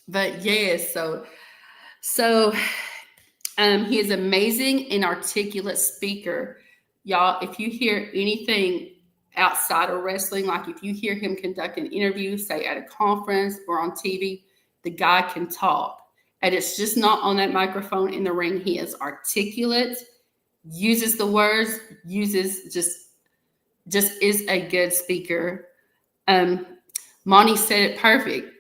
S1: But yes, so he is amazing and articulate speaker. Y'all, if you hear anything outside of wrestling, like if you hear him conduct an interview, say at a conference or on TV, the guy can talk. And it's just not on that microphone in the ring. He is articulate, uses the words, just is a good speaker. Monty said it perfect.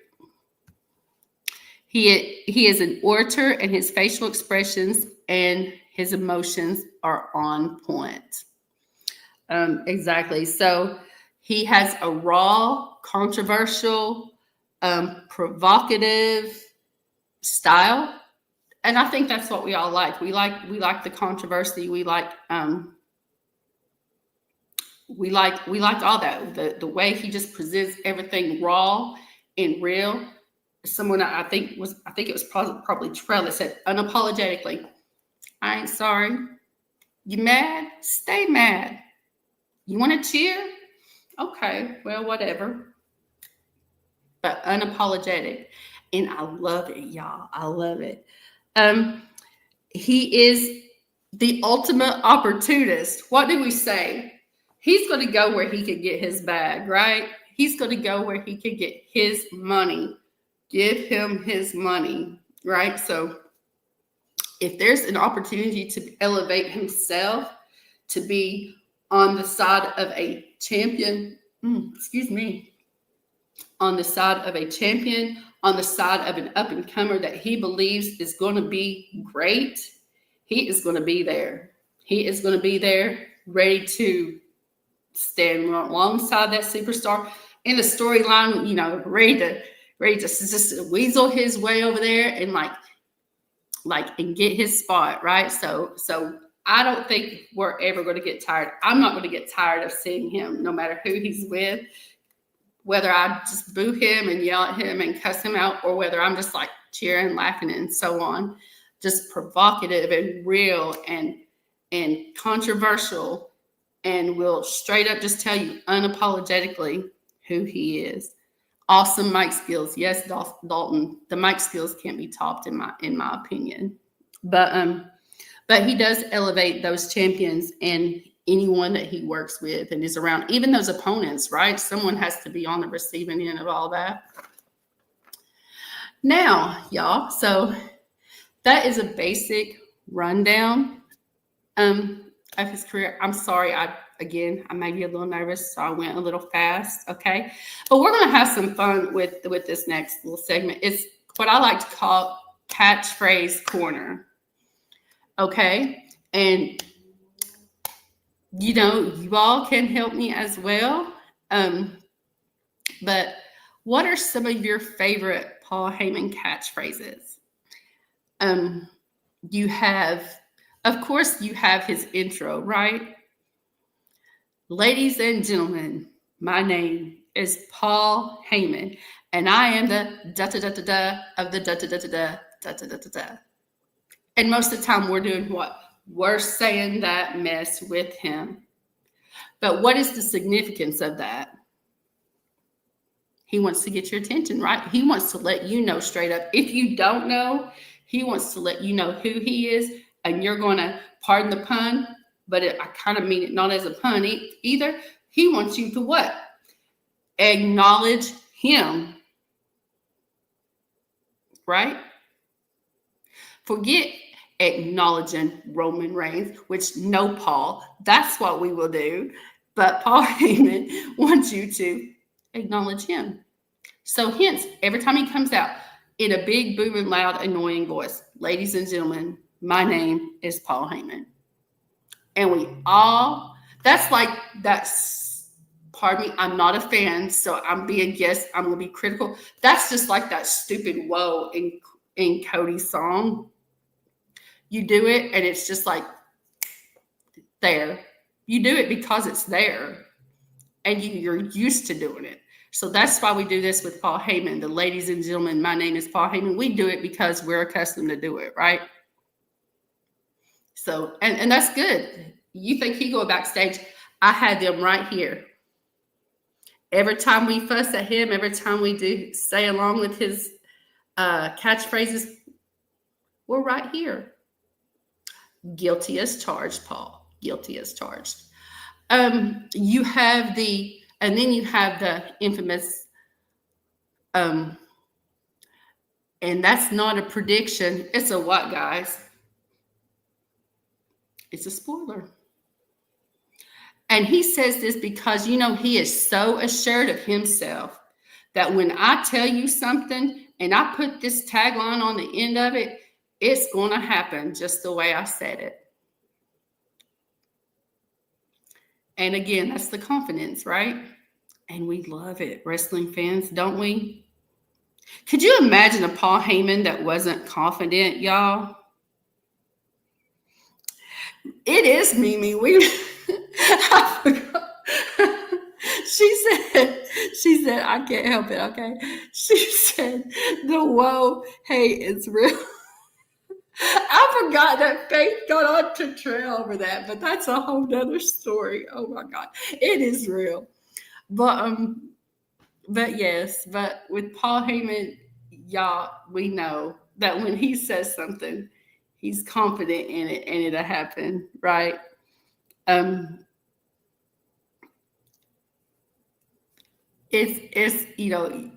S1: He is an orator, and his facial expressions and his emotions are on point. Exactly. So he has a raw, controversial, provocative style, and I think that's what we all like. We like the controversy. We like all that. The way he just presents everything raw and real. Someone I think it was probably Trell that said unapologetically, I ain't sorry. You mad? Stay mad. You want to cheer? Okay, well, whatever. But unapologetic. And I love it, y'all. I love it. He is the ultimate opportunist. What do we say? He's going to go where he could get his bag, right? He's going to go where he could get his money. Give him his money, right? So if there's an opportunity to elevate himself to be on the side of a champion, on the side of a champion, on the side of an up-and-comer that he believes is going to be great, he is going to be there. He is going to be there ready to stand alongside that superstar in the storyline, ready to just weasel his way over there and and get his spot, right? So I don't think we're ever going to get tired. I'm not going to get tired of seeing him, no matter who he's with, whether I just boo him and yell at him and cuss him out, or whether I'm just cheering, laughing, and so on. Just provocative and real, and and controversial, and will straight up just tell you unapologetically who he is. Awesome mic skills. Yes, Dalton, the mic skills can't be topped in my opinion. But he does elevate those champions and anyone that he works with and is around, even those opponents, right? Someone has to be on the receiving end of all that. Now, y'all, so that is a basic rundown of his career. I'm sorry, I may be a little nervous, so I went a little fast, okay? But we're going to have some fun with this next little segment. It's what I like to call catchphrase corner, okay? And, you know, you all can help me as well. But what are some of your favorite Paul Heyman catchphrases? You have, of course, you have his intro, right? Ladies and gentlemen, my name is Paul Heyman, and I am the da-da-da-da-da of the da-da-da-da-da, da-da-da-da-da. And most of the time we're doing what? We're saying that mess with him. But what is the significance of that? He wants to get your attention, right? He wants to let you know straight up. If you don't know, he wants to let you know who he is, and you're going to, pardon the pun, but I kind of mean it not as a pun either. He wants you to what? Acknowledge him, right? Forget acknowledging Roman Reigns, which no, Paul, that's what we will do. But Paul Heyman wants you to acknowledge him. So hence, every time he comes out in a big, booming, loud, annoying voice, ladies and gentlemen, my name is Paul Heyman. And we all, pardon me, I'm not a fan, so I'm being guessed, I'm going to be critical. That's just like that stupid whoa in Cody's song. You do it, and it's just like there. You do it because it's there, and you're used to doing it. So that's why we do this with Paul Heyman. The ladies and gentlemen, my name is Paul Heyman. We do it because we're accustomed to do it, right? So, and that's good. You think he go backstage? I had them right here. Every time we fuss at him, every time we do say along with his catchphrases, we're right here. Guilty as charged, Paul. Guilty as charged. You have and then you have the infamous, and that's not a prediction. It's a what, guys? It's a spoiler. And he says this because, you know, he is so assured of himself that when I tell you something and I put this tagline on the end of it, it's going to happen just the way I said it. And again, that's the confidence, right? And we love it, wrestling fans, don't we? Could you imagine a Paul Heyman that wasn't confident, y'all? It is Mimi. I forgot. She said, I can't help it, okay? She said, the whoa, hey, it's real. I forgot that Faith got on to trail over that, but that's a whole nother story. Oh my God. It is real. But yes, but with Paul Heyman, y'all, we know that when he says something, he's confident in it and it'll happen, right? It's you know,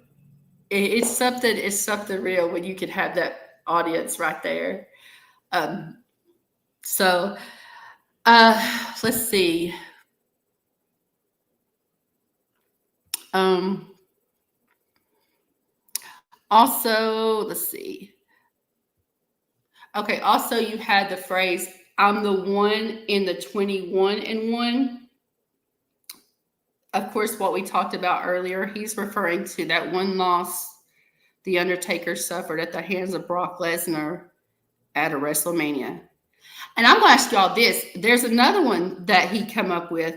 S1: it's something real when you can have that audience right there. So let's see. Also, let's see. Okay, also you had the phrase, I'm the one in the 21-1. Of course, what we talked about earlier, he's referring to that one loss The Undertaker suffered at the hands of Brock Lesnar at a WrestleMania. And I'm going to ask y'all this. There's another one that he come up with.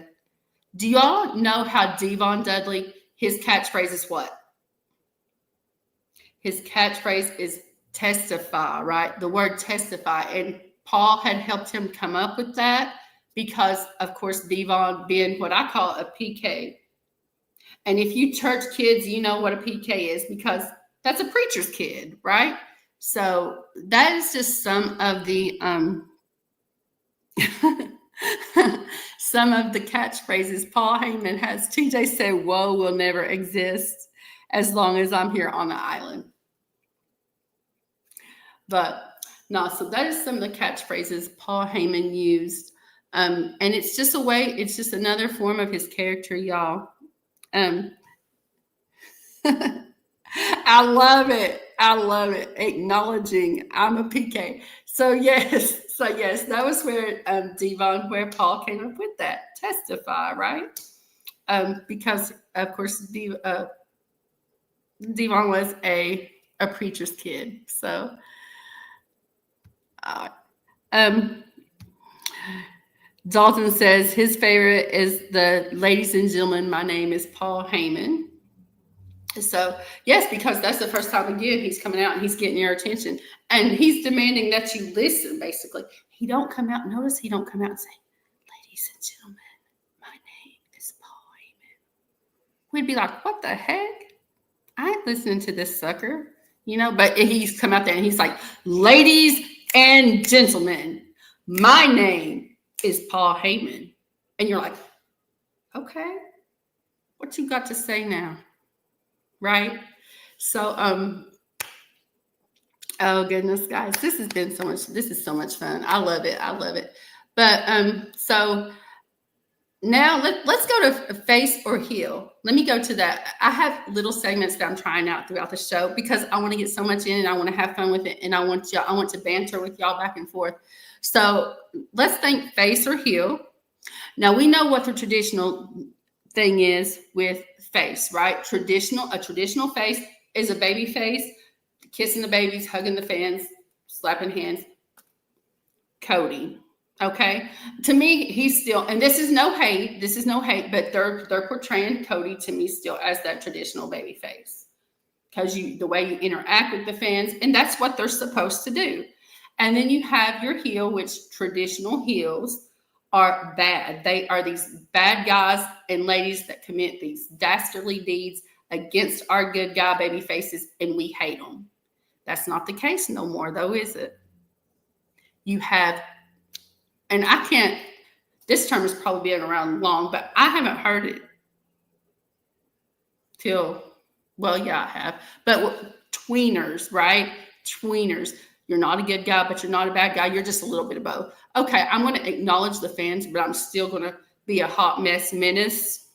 S1: Do y'all know how Devon Dudley, his catchphrase is what? His catchphrase is testify, right? The word testify. And Paul had helped him come up with that because, of course, Devon being what I call a PK. And if you church kids, you know what a PK is because that's a preacher's kid, right? So that is just some of the some of the catchphrases Paul Heyman has. TJ said, "Woe will never exist as long as I'm here on the island." But no, so that is some of the catchphrases Paul Heyman used. And it's just a way, it's just another form of his character, y'all. I love it. I love it. Acknowledging I'm a PK. So yes, that was where Devon, where Paul came up with that. Testify, right? Because of course Devon was a preacher's kid. So Dalton says his favorite is the "Ladies and Gentlemen, my name is Paul Heyman." So yes, because that's the first time again he's coming out and he's getting your attention and he's demanding that you listen. Basically, he don't come out. Notice he don't come out and say, "Ladies and gentlemen, my name is Paul Heyman." We'd be like, "What the heck? I ain't listening to this sucker," But he's come out there and he's like, "Ladies and gentlemen, my name is Paul Heyman," and you're like, "Okay, what you got to say now?" Right? So, oh goodness, guys, this is so much fun. I love it. But, so now let's go to face or heel. Let me go to that. I have little segments that I'm trying out throughout the show because I want to get so much in and I want to have fun with it. And I want to banter with y'all back and forth. So let's think face or heel. Now we know what the traditional thing is with face, right? A traditional face is a baby face, kissing the babies, hugging the fans, slapping hands. Cody. Okay. To me, he's still, and this is no hate, but they're portraying Cody to me still as that traditional baby face. Because the way you interact with the fans, and that's what they're supposed to do. And then you have your heel, which traditional heels are bad. They are these bad guys and ladies that commit these dastardly deeds against our good guy baby faces, and we hate them. That's not the case no more, though, is it? You have, and I can't, this term has probably been around long, but I haven't heard it till, well, yeah, I have. But tweeners, right? Tweeners. You're not a good guy, but you're not a bad guy. You're just a little bit of both. Okay, I'm going to acknowledge the fans, but I'm still going to be a hot mess menace.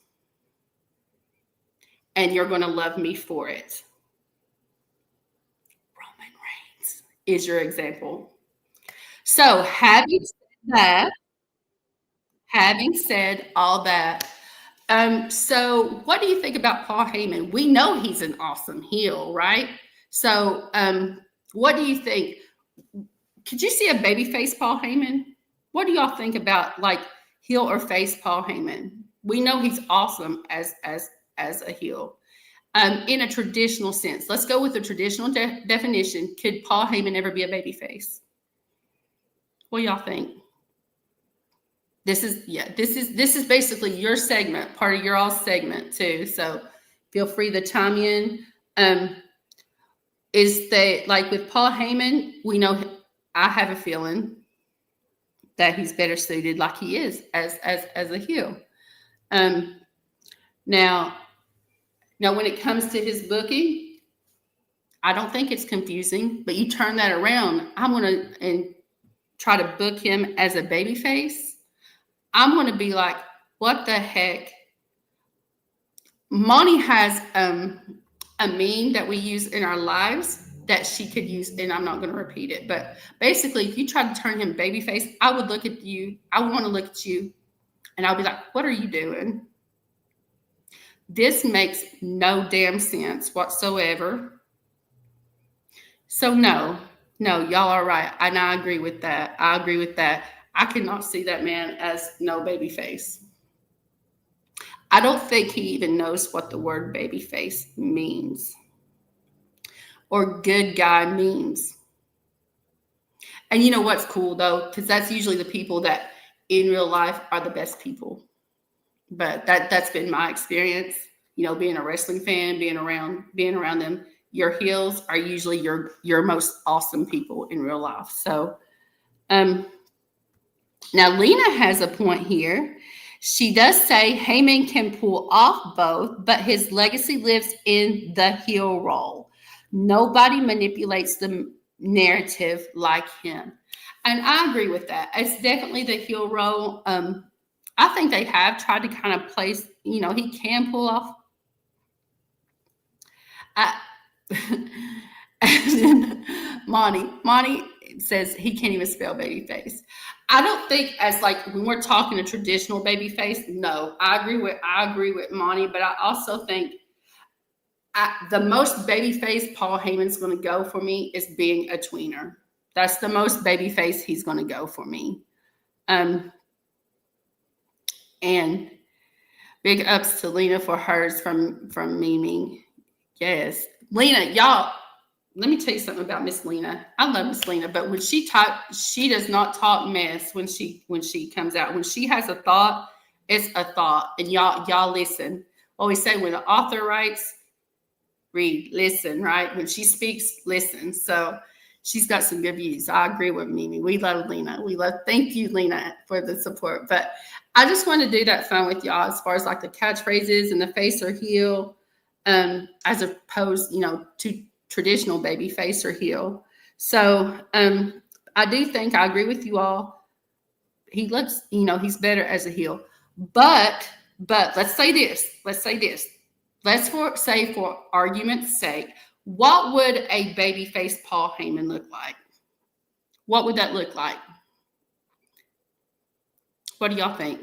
S1: And you're going to love me for it. Roman Reigns is your example. So having said all that, so what do you think about Paul Heyman? We know he's an awesome heel, right? So what do you think? Could you see a babyface Paul Heyman? What do y'all think about like heel or face Paul Heyman? We know he's awesome as a heel. In a traditional sense, let's go with the traditional definition. Could Paul Heyman ever be a babyface? What do y'all think? This is basically your segment, part of your all segment too. So feel free to chime in. Is that like with Paul Heyman? We know, I have a feeling that he's better suited like he is as a heel. Now when it comes to his booking, I don't think it's confusing, but you turn that around. I'm going to try to book him as a babyface. I'm going to be like, what the heck? Monty has a meme that we use in our lives that she could use, and I'm not going to repeat it. But basically, if you try to turn him babyface, I would look at you. I would want to look at you, and I'll be like, what are you doing? This makes no damn sense whatsoever. So no, y'all are right. And I agree with that. I cannot see that man as no baby face. I don't think he even knows what the word baby face means or good guy means. And you know what's cool though, because that's usually the people that in real life are the best people. But that's been my experience. You know, being a wrestling fan, being around them. Your heels are usually your most awesome people in real life. So, um, now Lena has a point here. She does say Heyman can pull off both, but his legacy lives in the heel role. Nobody manipulates the narrative like him. And I agree with that. It's definitely the heel role. I think they have tried to kind of place, you know, he can pull off. I, and then Monty says he can't even spell babyface. I don't think as like when we're talking a traditional babyface. No, I agree with Monty, but I also think the most babyface Paul Heyman's going to go for me is being a tweener. That's the most babyface he's going to go for me. And big ups to Lena for hers from Mimi. Yes, Lena, y'all. Let me tell you something about Miss Lena. I love Miss Lena, but when she does not talk mess when she comes out. When she has a thought, it's a thought, and y'all listen. Always say when the author writes, read, listen. Right? When she speaks, listen. So she's got some good views. I agree with Mimi. We love Lena. Thank you, Lena, for the support. But I just want to do that fun with y'all as far as like the catchphrases and the face or heel, as opposed, you know, to traditional baby face or heel. So I do think I agree with you all. He looks, you know, he's better as a heel. But let's say this. Let's say for argument's sake, what would a babyface Paul Heyman look like? What would that look like? What do y'all think?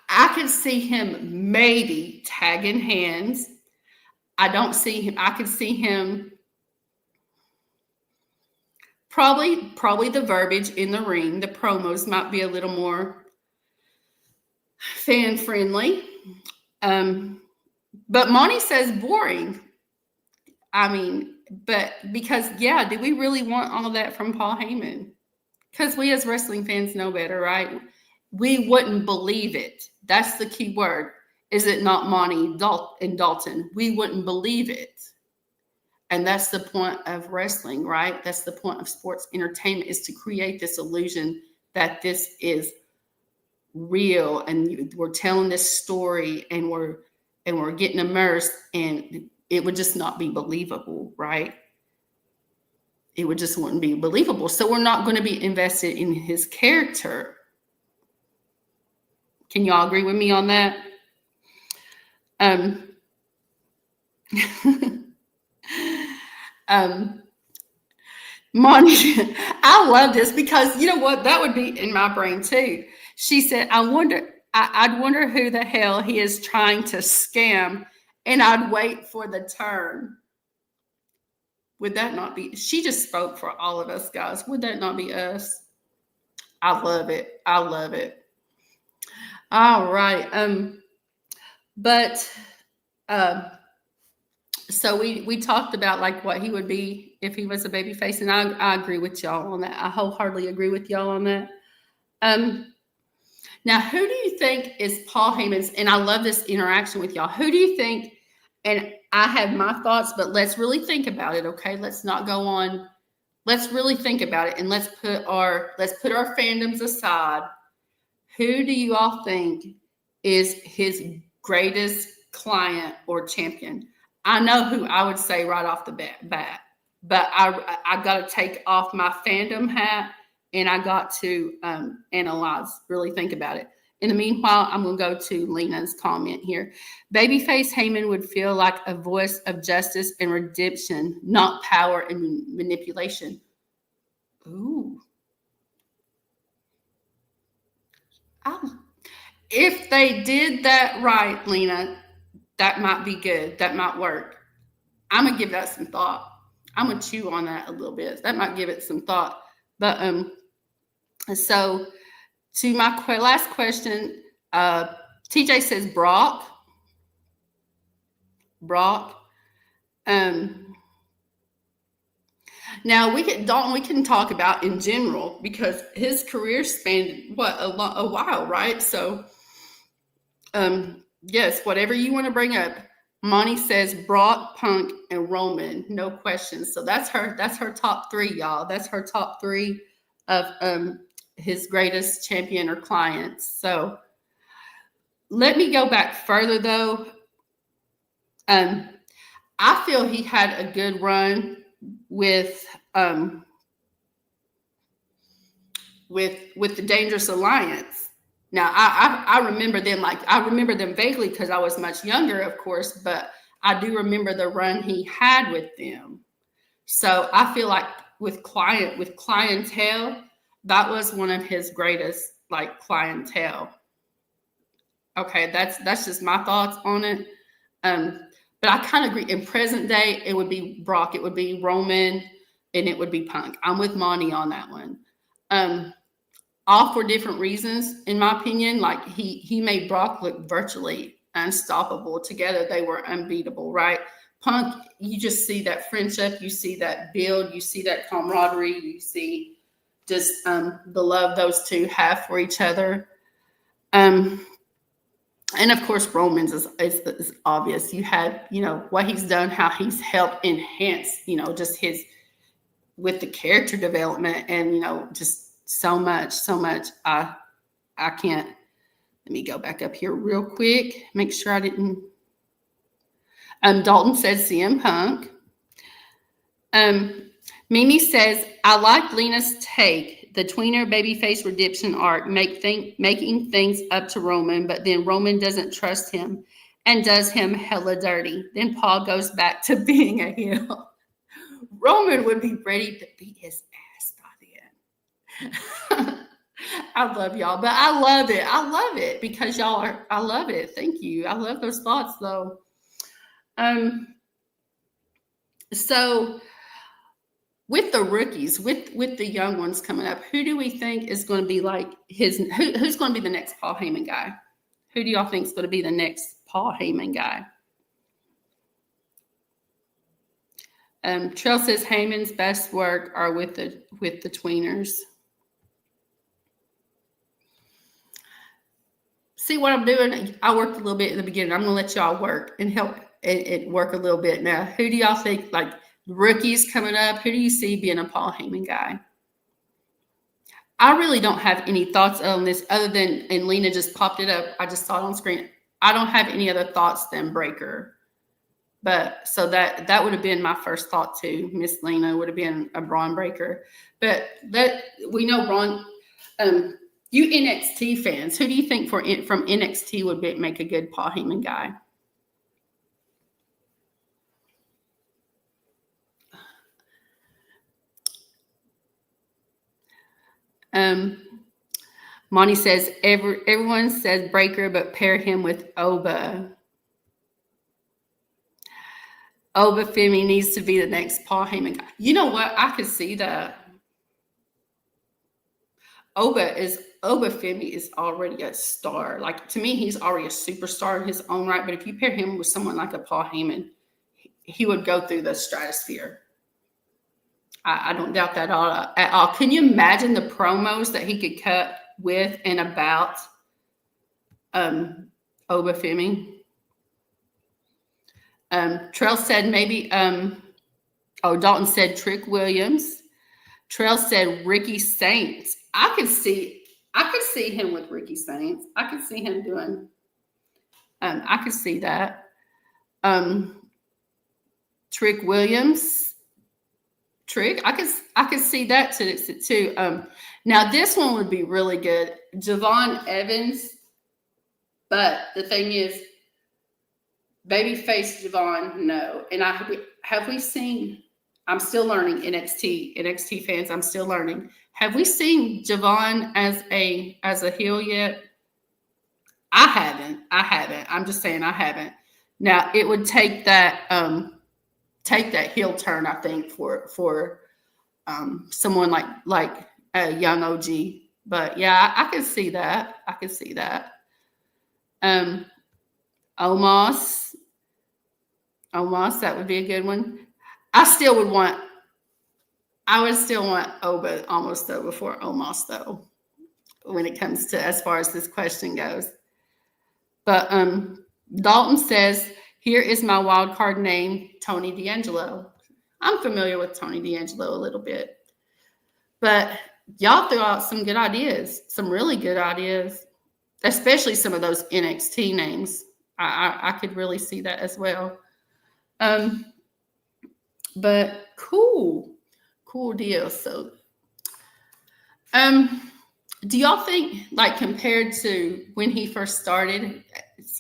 S1: I could see him maybe tagging hands. I don't see him. I could see him probably the verbiage in the ring. The promos might be a little more fan friendly. But Monty says boring. I mean, but because do we really want all that from Paul Heyman? Because we as wrestling fans know better, right? We wouldn't believe it. That's the key word. Is it not Monty and Dalton? We wouldn't believe it. And that's the point of wrestling, right? That's the point of sports entertainment, is to create this illusion that this is real and we're telling this story and we're getting immersed, and it would just not be believable, right? It would just wouldn't be believable. So we're not going to be invested in his character. Can y'all agree with me on that? Monty, I love this because you know what? That would be in my brain too. She said, I'd wonder who the hell he is trying to scam, and I'd wait for the turn. Would that not be? She just spoke for all of us, guys. Would that not be us? I love it. I love it. All right. So we talked about like what he would be if he was a baby face, and I agree with y'all on that. I wholeheartedly agree with y'all on that. Now, who do you think is Paul Heyman's? And I love this interaction with y'all. Who do you think? And I have my thoughts, but let's really think about it. Okay, let's not go on. Let's really think about it, and let's put our fandoms aside. Who do you all think is his greatest client or champion? I know who I would say right off the bat, but I got to take off my fandom hat and I got to analyze, really think about it. In the meanwhile, I'm going to go to Lena's comment here. Babyface Heyman would feel like a voice of justice and redemption, not power and manipulation. Ooh. If they did that right, Lena, that might be good. That might work. I'm going to give that some thought. I'm going to chew on that a little bit. That might give it some thought. But so to my last question, TJ says Brock. Now Dalton, we can talk about in general because his career spanned a while, right? So yes, whatever you want to bring up. Monty says Brock, Punk, and Roman, no questions. So that's her top three, y'all. That's her top three of his greatest champion or clients. So let me go back further though. Um, I feel he had a good run with with the Dangerous Alliance. Now I remember them, like I remember them vaguely because I was much younger, of course, but I do remember the run he had with them. So I feel like with clientele, that was one of his greatest like clientele. Okay, that's just my thoughts on it. Um, but I kind of agree. In present day, it would be Brock, it would be Roman, and it would be Punk. I'm with Monty on that one. Um, all for different reasons, in my opinion. Like he made Brock look virtually unstoppable. Together, they were unbeatable, right? Punk, you just see that friendship, you see that build, you see that camaraderie, you see just the love those two have for each other. Um, and of course, Romans is obvious. You had, what he's done, how he's helped enhance, just his with the character development, and just so much, so much. I can't. Let me go back up here real quick. Make sure I didn't. Dalton says CM Punk. Mimi says, I like Lena's take. The tweener babyface redemption arc, making things up to Roman, but then Roman doesn't trust him and does him hella dirty. Then Paul goes back to being a heel. Roman would be ready to beat his ass by the end. I love y'all, but I love it. I love it because I love it. Thank you. I love those thoughts though. So with the rookies, with the young ones coming up, who do we think is going to be like who's going to be the next Paul Heyman guy? Who do y'all think is going to be the next Paul Heyman guy? Trell says Heyman's best work are with the tweeners. See what I'm doing? I worked a little bit in the beginning. I'm going to let y'all work and help it work a little bit now. Who do y'all think, like rookies coming up, who do you see being a Paul Heyman guy? I really don't have any thoughts on this other than, and Lena just popped it up. I just saw it on screen. I don't have any other thoughts than Breaker. But so that would have been my first thought too. Miss Lena would have been a Braun Breaker. But that we know Braun, you NXT fans, who do you think from NXT would make a good Paul Heyman guy? Monty says everyone says Breaker, but pair him with Oba. Oba Femi needs to be the next Paul Heyman guy. You know what? I could see that. Oba Femi is already a star. Like to me, he's already a superstar in his own right. But if you pair him with someone like a Paul Heyman, he would go through the stratosphere. I don't doubt that at all. Can you imagine the promos that he could cut with and about Oba Femi? Trell said maybe. Dalton said Trick Williams. Trell said Ricky Saints. I could see him with Ricky Saints. I could see him doing. I could see that. Trick Williams. Trick. I could see that too. Now this one would be really good. Javon Evans. But the thing is, babyface Javon, no. And have we seen? I'm still learning NXT fans. I'm still learning. Have we seen Javon as a heel yet? I haven't. I'm just saying I haven't. Now it would take that heel turn, I think, for someone like a young OG. But yeah, I could see that. Omos, that would be a good one. I still would want I would still want O, but almost though before almost though, when it comes to as far as this question goes. But Dalton says, here is my wild card name, Tony D'Angelo. I'm familiar with Tony D'Angelo a little bit. But y'all threw out some good ideas, some really good ideas, especially some of those NXT names. I could really see that as well. But cool deal. So, do y'all think, like, compared to when he first started,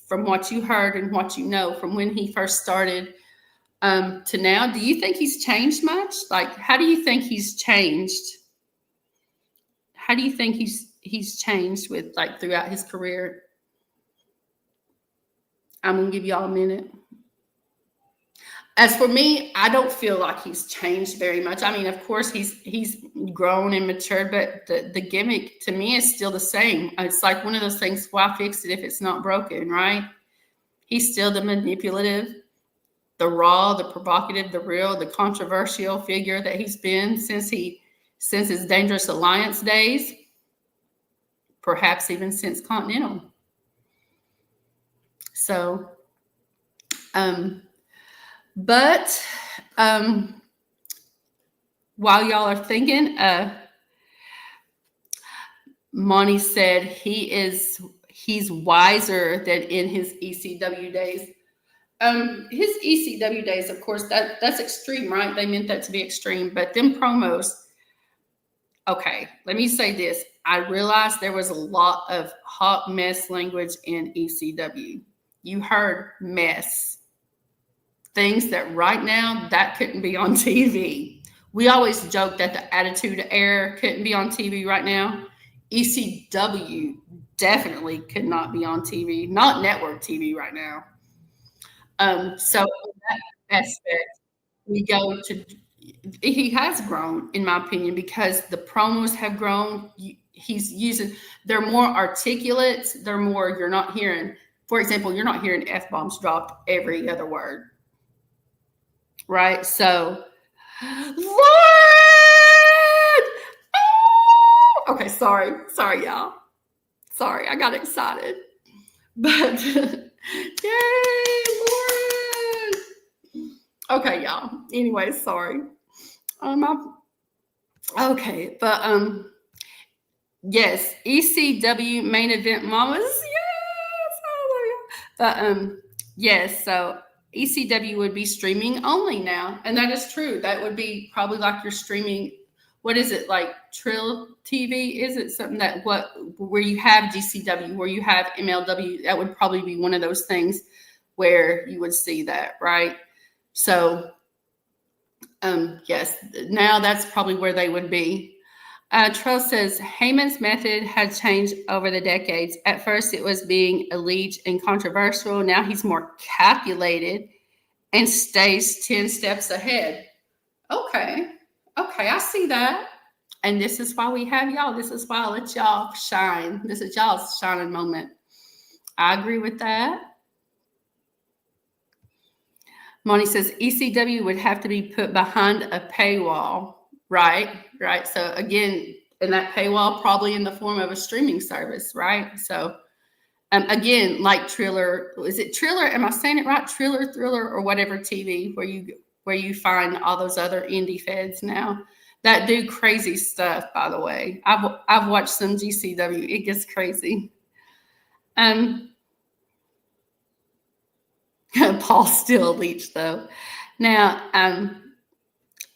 S1: from what you heard and what you know, from when he first started to now, do you think he's changed much? Like, how do you think he's changed? How do you think he's changed with, like, throughout his career? I'm gonna give y'all a minute. As for me, I don't feel like he's changed very much. I mean, of course, he's grown and matured, but the gimmick to me is still the same. It's like one of those things, why fix it if it's not broken, right? He's still the manipulative, the raw, the provocative, the real, the controversial figure that he's been since his Dangerous Alliance days, perhaps even since Continental. So, but while y'all are thinking, Monty said he's wiser than in his ECW days. His ECW days, of course, that's extreme, right? They meant that to be extreme, but them promos. Okay, let me say this. I realized there was a lot of hot mess language in ECW. You heard mess. Things that right now that couldn't be on TV. We always joke that the Attitude Era couldn't be on TV right now. ECW definitely could not be on TV, not network TV right now. So in that aspect, we go to. He has grown, in my opinion, because the promos have grown. He's using. They're more articulate. They're more. You're not hearing. For example, you're not hearing F-bombs dropped every other word. Right? So, Lord! Oh! Okay, sorry, y'all. Sorry, I got excited. But, yay, Lord! Okay, y'all. Anyway, sorry. Okay, but, yes, ECW main event mamas. Yes! But, yes, so ECW would be streaming only now, and that is true. That would be probably like you're streaming. What is it, like Trill TV? Is it something that where you have GCW, where you have MLW? That would probably be one of those things where you would see that, right? So, yes, now that's probably where they would be. Trill says Heyman's method had changed over the decades. At first, it was being elite and controversial. Now he's more calculated and stays 10 steps ahead. Okay, I see that. And this is why we have y'all. This is why I let y'all shine. This is y'all's shining moment. I agree with that. Monty says ECW would have to be put behind a paywall. Right. So again, and that paywall probably in the form of a streaming service, right? So again, like Triller, is it Triller? Am I saying it right? Triller, Thriller, or whatever TV where you find all those other indie feds now that do crazy stuff. By the way, I've watched some GCW. It gets crazy. Paul's still a leech though. Now,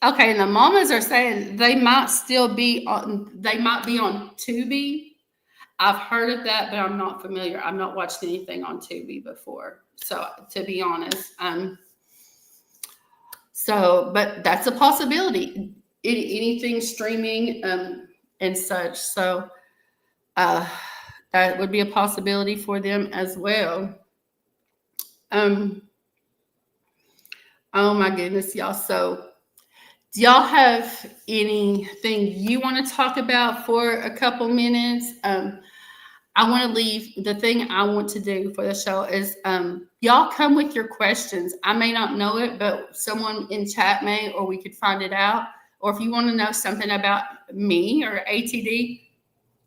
S1: okay, and the mamas are saying they might be on Tubi. I've heard of that, but I'm not familiar. I've not watched anything on Tubi before. So, to be honest, but that's a possibility. Anything streaming and such. So, that would be a possibility for them as well. Oh my goodness, y'all. So, do y'all have anything you want to talk about for a couple minutes? I want to leave. The thing I want to do for the show is y'all come with your questions. I may not know it, but someone in chat may, or we could find it out, or if you want to know something about me or ATD,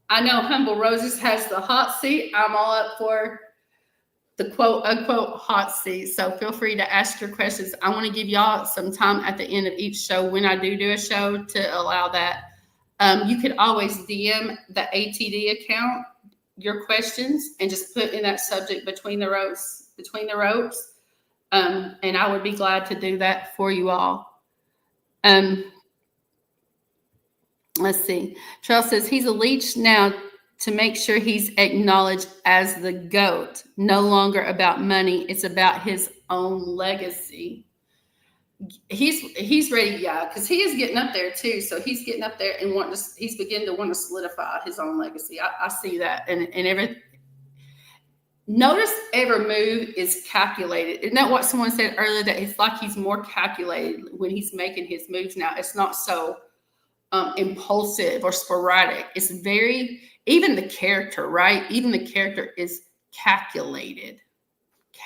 S1: I know Humble Roses has the hot seat. I'm all up for the quote unquote hot seat. So feel free to ask your questions. I want to give y'all some time at the end of each show when I do a show to allow that. You could always DM the ATD account your questions and just put in that subject between the ropes. And I would be glad to do that for you all. Let's see. Charles says he's a leech now to make sure he's acknowledged as the GOAT. No longer about money. It's about his own legacy. He's ready, yeah, because he is getting up there too. So he's getting up there and he's beginning to want to solidify his own legacy. I see that. And notice every move is calculated. Isn't that what someone said earlier? That it's like he's more calculated when he's making his moves now. It's not so impulsive or sporadic. It's even the character, right? Even the character is calculated.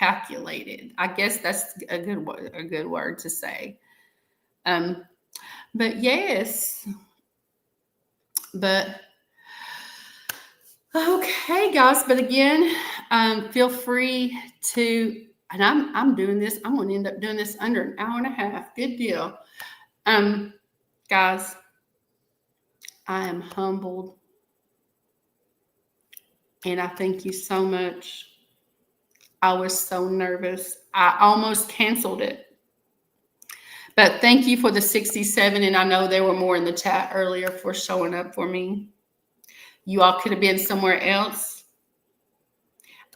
S1: I guess that's a good word to say. But yes. But okay, guys. But again, feel free to, and I'm doing this. I'm going to end up doing this under an hour and a half. Good deal. Guys, I am humbled. And I thank you so much. I was so nervous. I almost canceled it. But thank you for the 67. And I know there were more in the chat earlier for showing up for me. You all could have been somewhere else.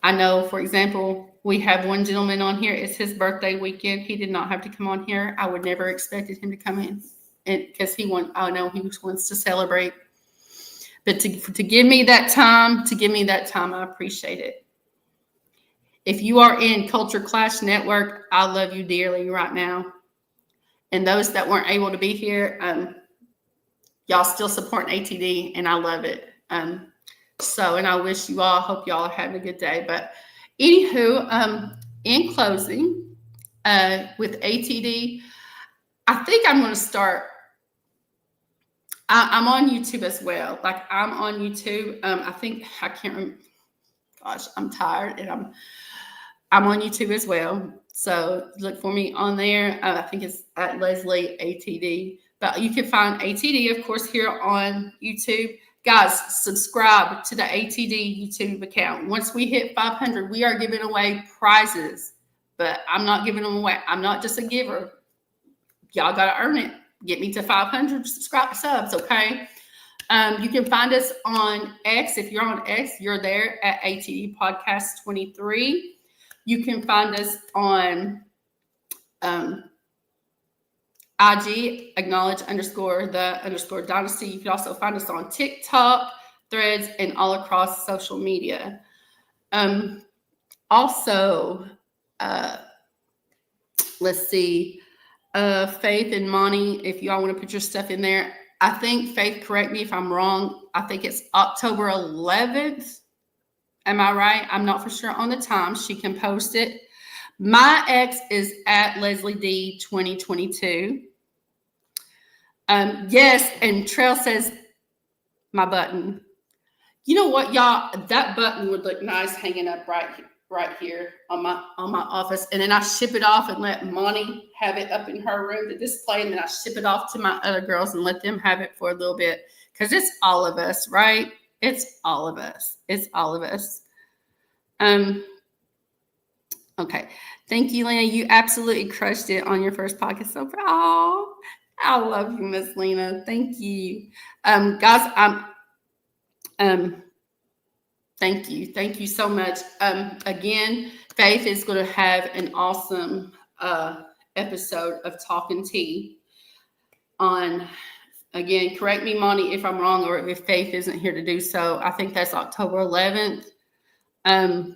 S1: I know, for example, we have one gentleman on here. It's his birthday weekend. He did not have to come on here. I would never expected him to come in because I know he wants to celebrate. But to give me that time, I appreciate it. If you are in Culture Clash Network, I love you dearly right now. And those that weren't able to be here, y'all still supporting ATD, and I love it. And I wish you all, hope y'all are having a good day. But anywho, in closing, with ATD, I think I'm going to start. I'm on YouTube as well. Like I'm on YouTube. I can't remember. Gosh, I'm tired, and I'm on YouTube as well. So look for me on there. I think it's at Leslie ATD. But you can find ATD, of course, here on YouTube. Guys, subscribe to the ATD YouTube account. Once we hit 500, we are giving away prizes. But I'm not giving them away. I'm not just a giver. Y'all got to earn it. Get me to 500 subs, okay? You can find us on X. If you're on X, you're there at ATD Podcast 23. You can find us on IG, _the_dynasty. You can also find us on TikTok, Threads, and all across social media. Also, let's see. Faith and Monty, if y'all want to put your stuff in there. I think, Faith, correct me if I'm wrong. I think it's October 11th. Am I right? I'm not for sure on the time. She can post it. My ex is at Leslie D 2022. Yes, and Trail says my button. You know what, y'all? That button would look nice hanging up right here on my office, and then I ship it off and let Monty have it up in her room to display, and then I ship it off to my other girls and let them have it for a little bit, because it's all of us, right? It's all of us. Okay, thank you, Lena. You absolutely crushed it on your first podcast. So, I love you, Miss Lena. Thank you, guys. Thank you so much. Again, Faith is going to have an awesome episode of Talking Tea on, again, correct me, Monty, if I'm wrong, or if Faith isn't here to do so. I think that's October 11th.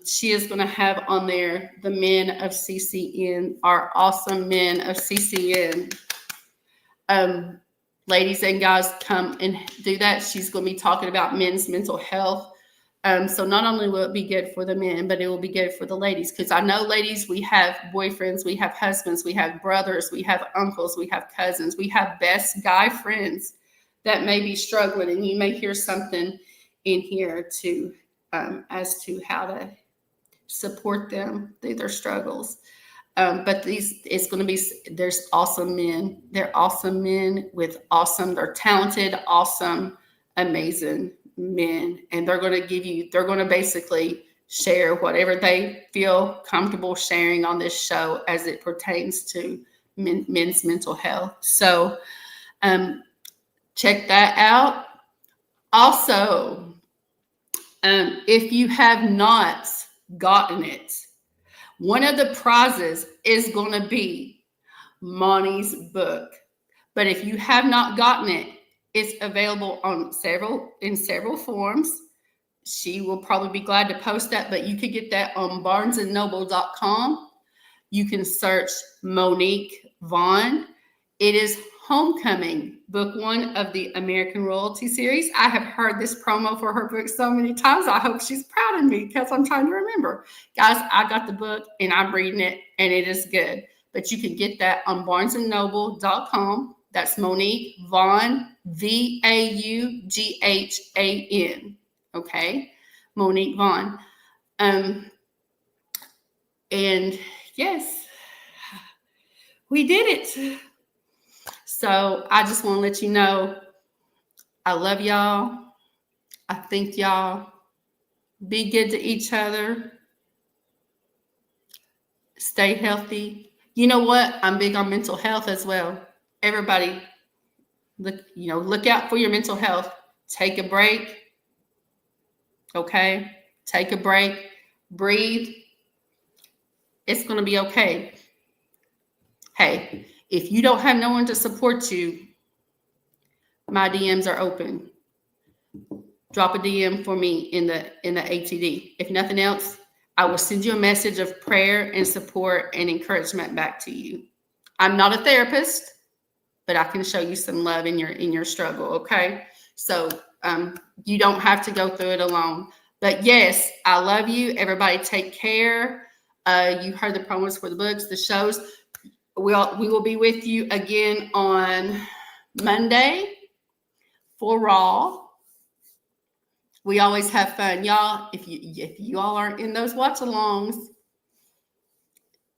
S1: She is going to have on there the men of CCN, our awesome men of CCN. Ladies and guys, come and do that. She's going to be talking about men's mental health. So not only will it be good for the men, but it will be good for the ladies. Because I know, ladies, we have boyfriends, we have husbands, we have brothers, we have uncles, we have cousins, we have best guy friends that may be struggling, and you may hear something in here to as to how to support them through their struggles. But it's going to be, there's awesome men. They're awesome men with awesome, they're talented, awesome, amazing men. And they're going to basically share whatever they feel comfortable sharing on this show as it pertains to men's mental health. So check that out. Also, if you have not gotten it, one of the prizes is going to be Monty's book. But if you have not gotten it, it's available in several forms. She will probably be glad to post that, but you could get that on barnesandnoble.com. You can search Monique Vaughn. It is Homecoming, book 1 of the American Royalty series. I have heard this promo for her book so many times. I hope she's proud of me because I'm trying to remember. Guys, I got the book and I'm reading it and it is good. But you can get that on barnesandnoble.com. That's Monique Vaughn, Vaughan. Okay, Monique Vaughn. And yes, we did it. So I just want to let you know, I love y'all. I thank y'all. Be good to each other. Stay healthy. You know what? I'm big on mental health as well. Everybody, look out for your mental health. Take a break. Okay? Take a break. Breathe. It's going to be okay. Hey, if you don't have no one to support you, my DMs are open. Drop a DM for me in the ATD. If nothing else, I will send you a message of prayer and support and encouragement back to you. I'm not a therapist, but I can show you some love in your struggle, okay? So you don't have to go through it alone. But yes, I love you. Everybody take care. You heard the promos for the books, the shows. We will be with you again on Monday for Raw. We always have fun, y'all. If you all aren't in those watch-alongs,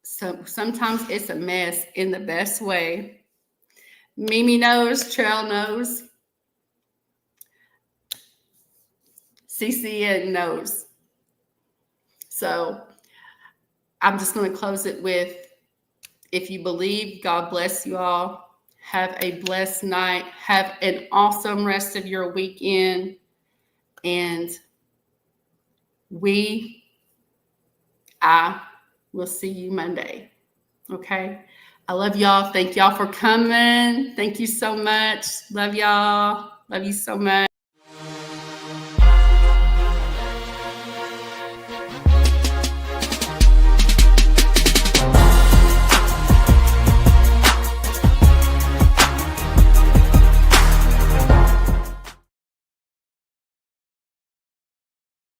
S1: so sometimes it's a mess in the best way. Mimi knows, Trail knows, CCN knows. So I'm just going to close it with, if you believe, God bless you all. Have a blessed night. Have an awesome rest of your weekend. And I will see you Monday. Okay? I love y'all. Thank y'all for coming. Thank you so much. Love y'all. Love you so much.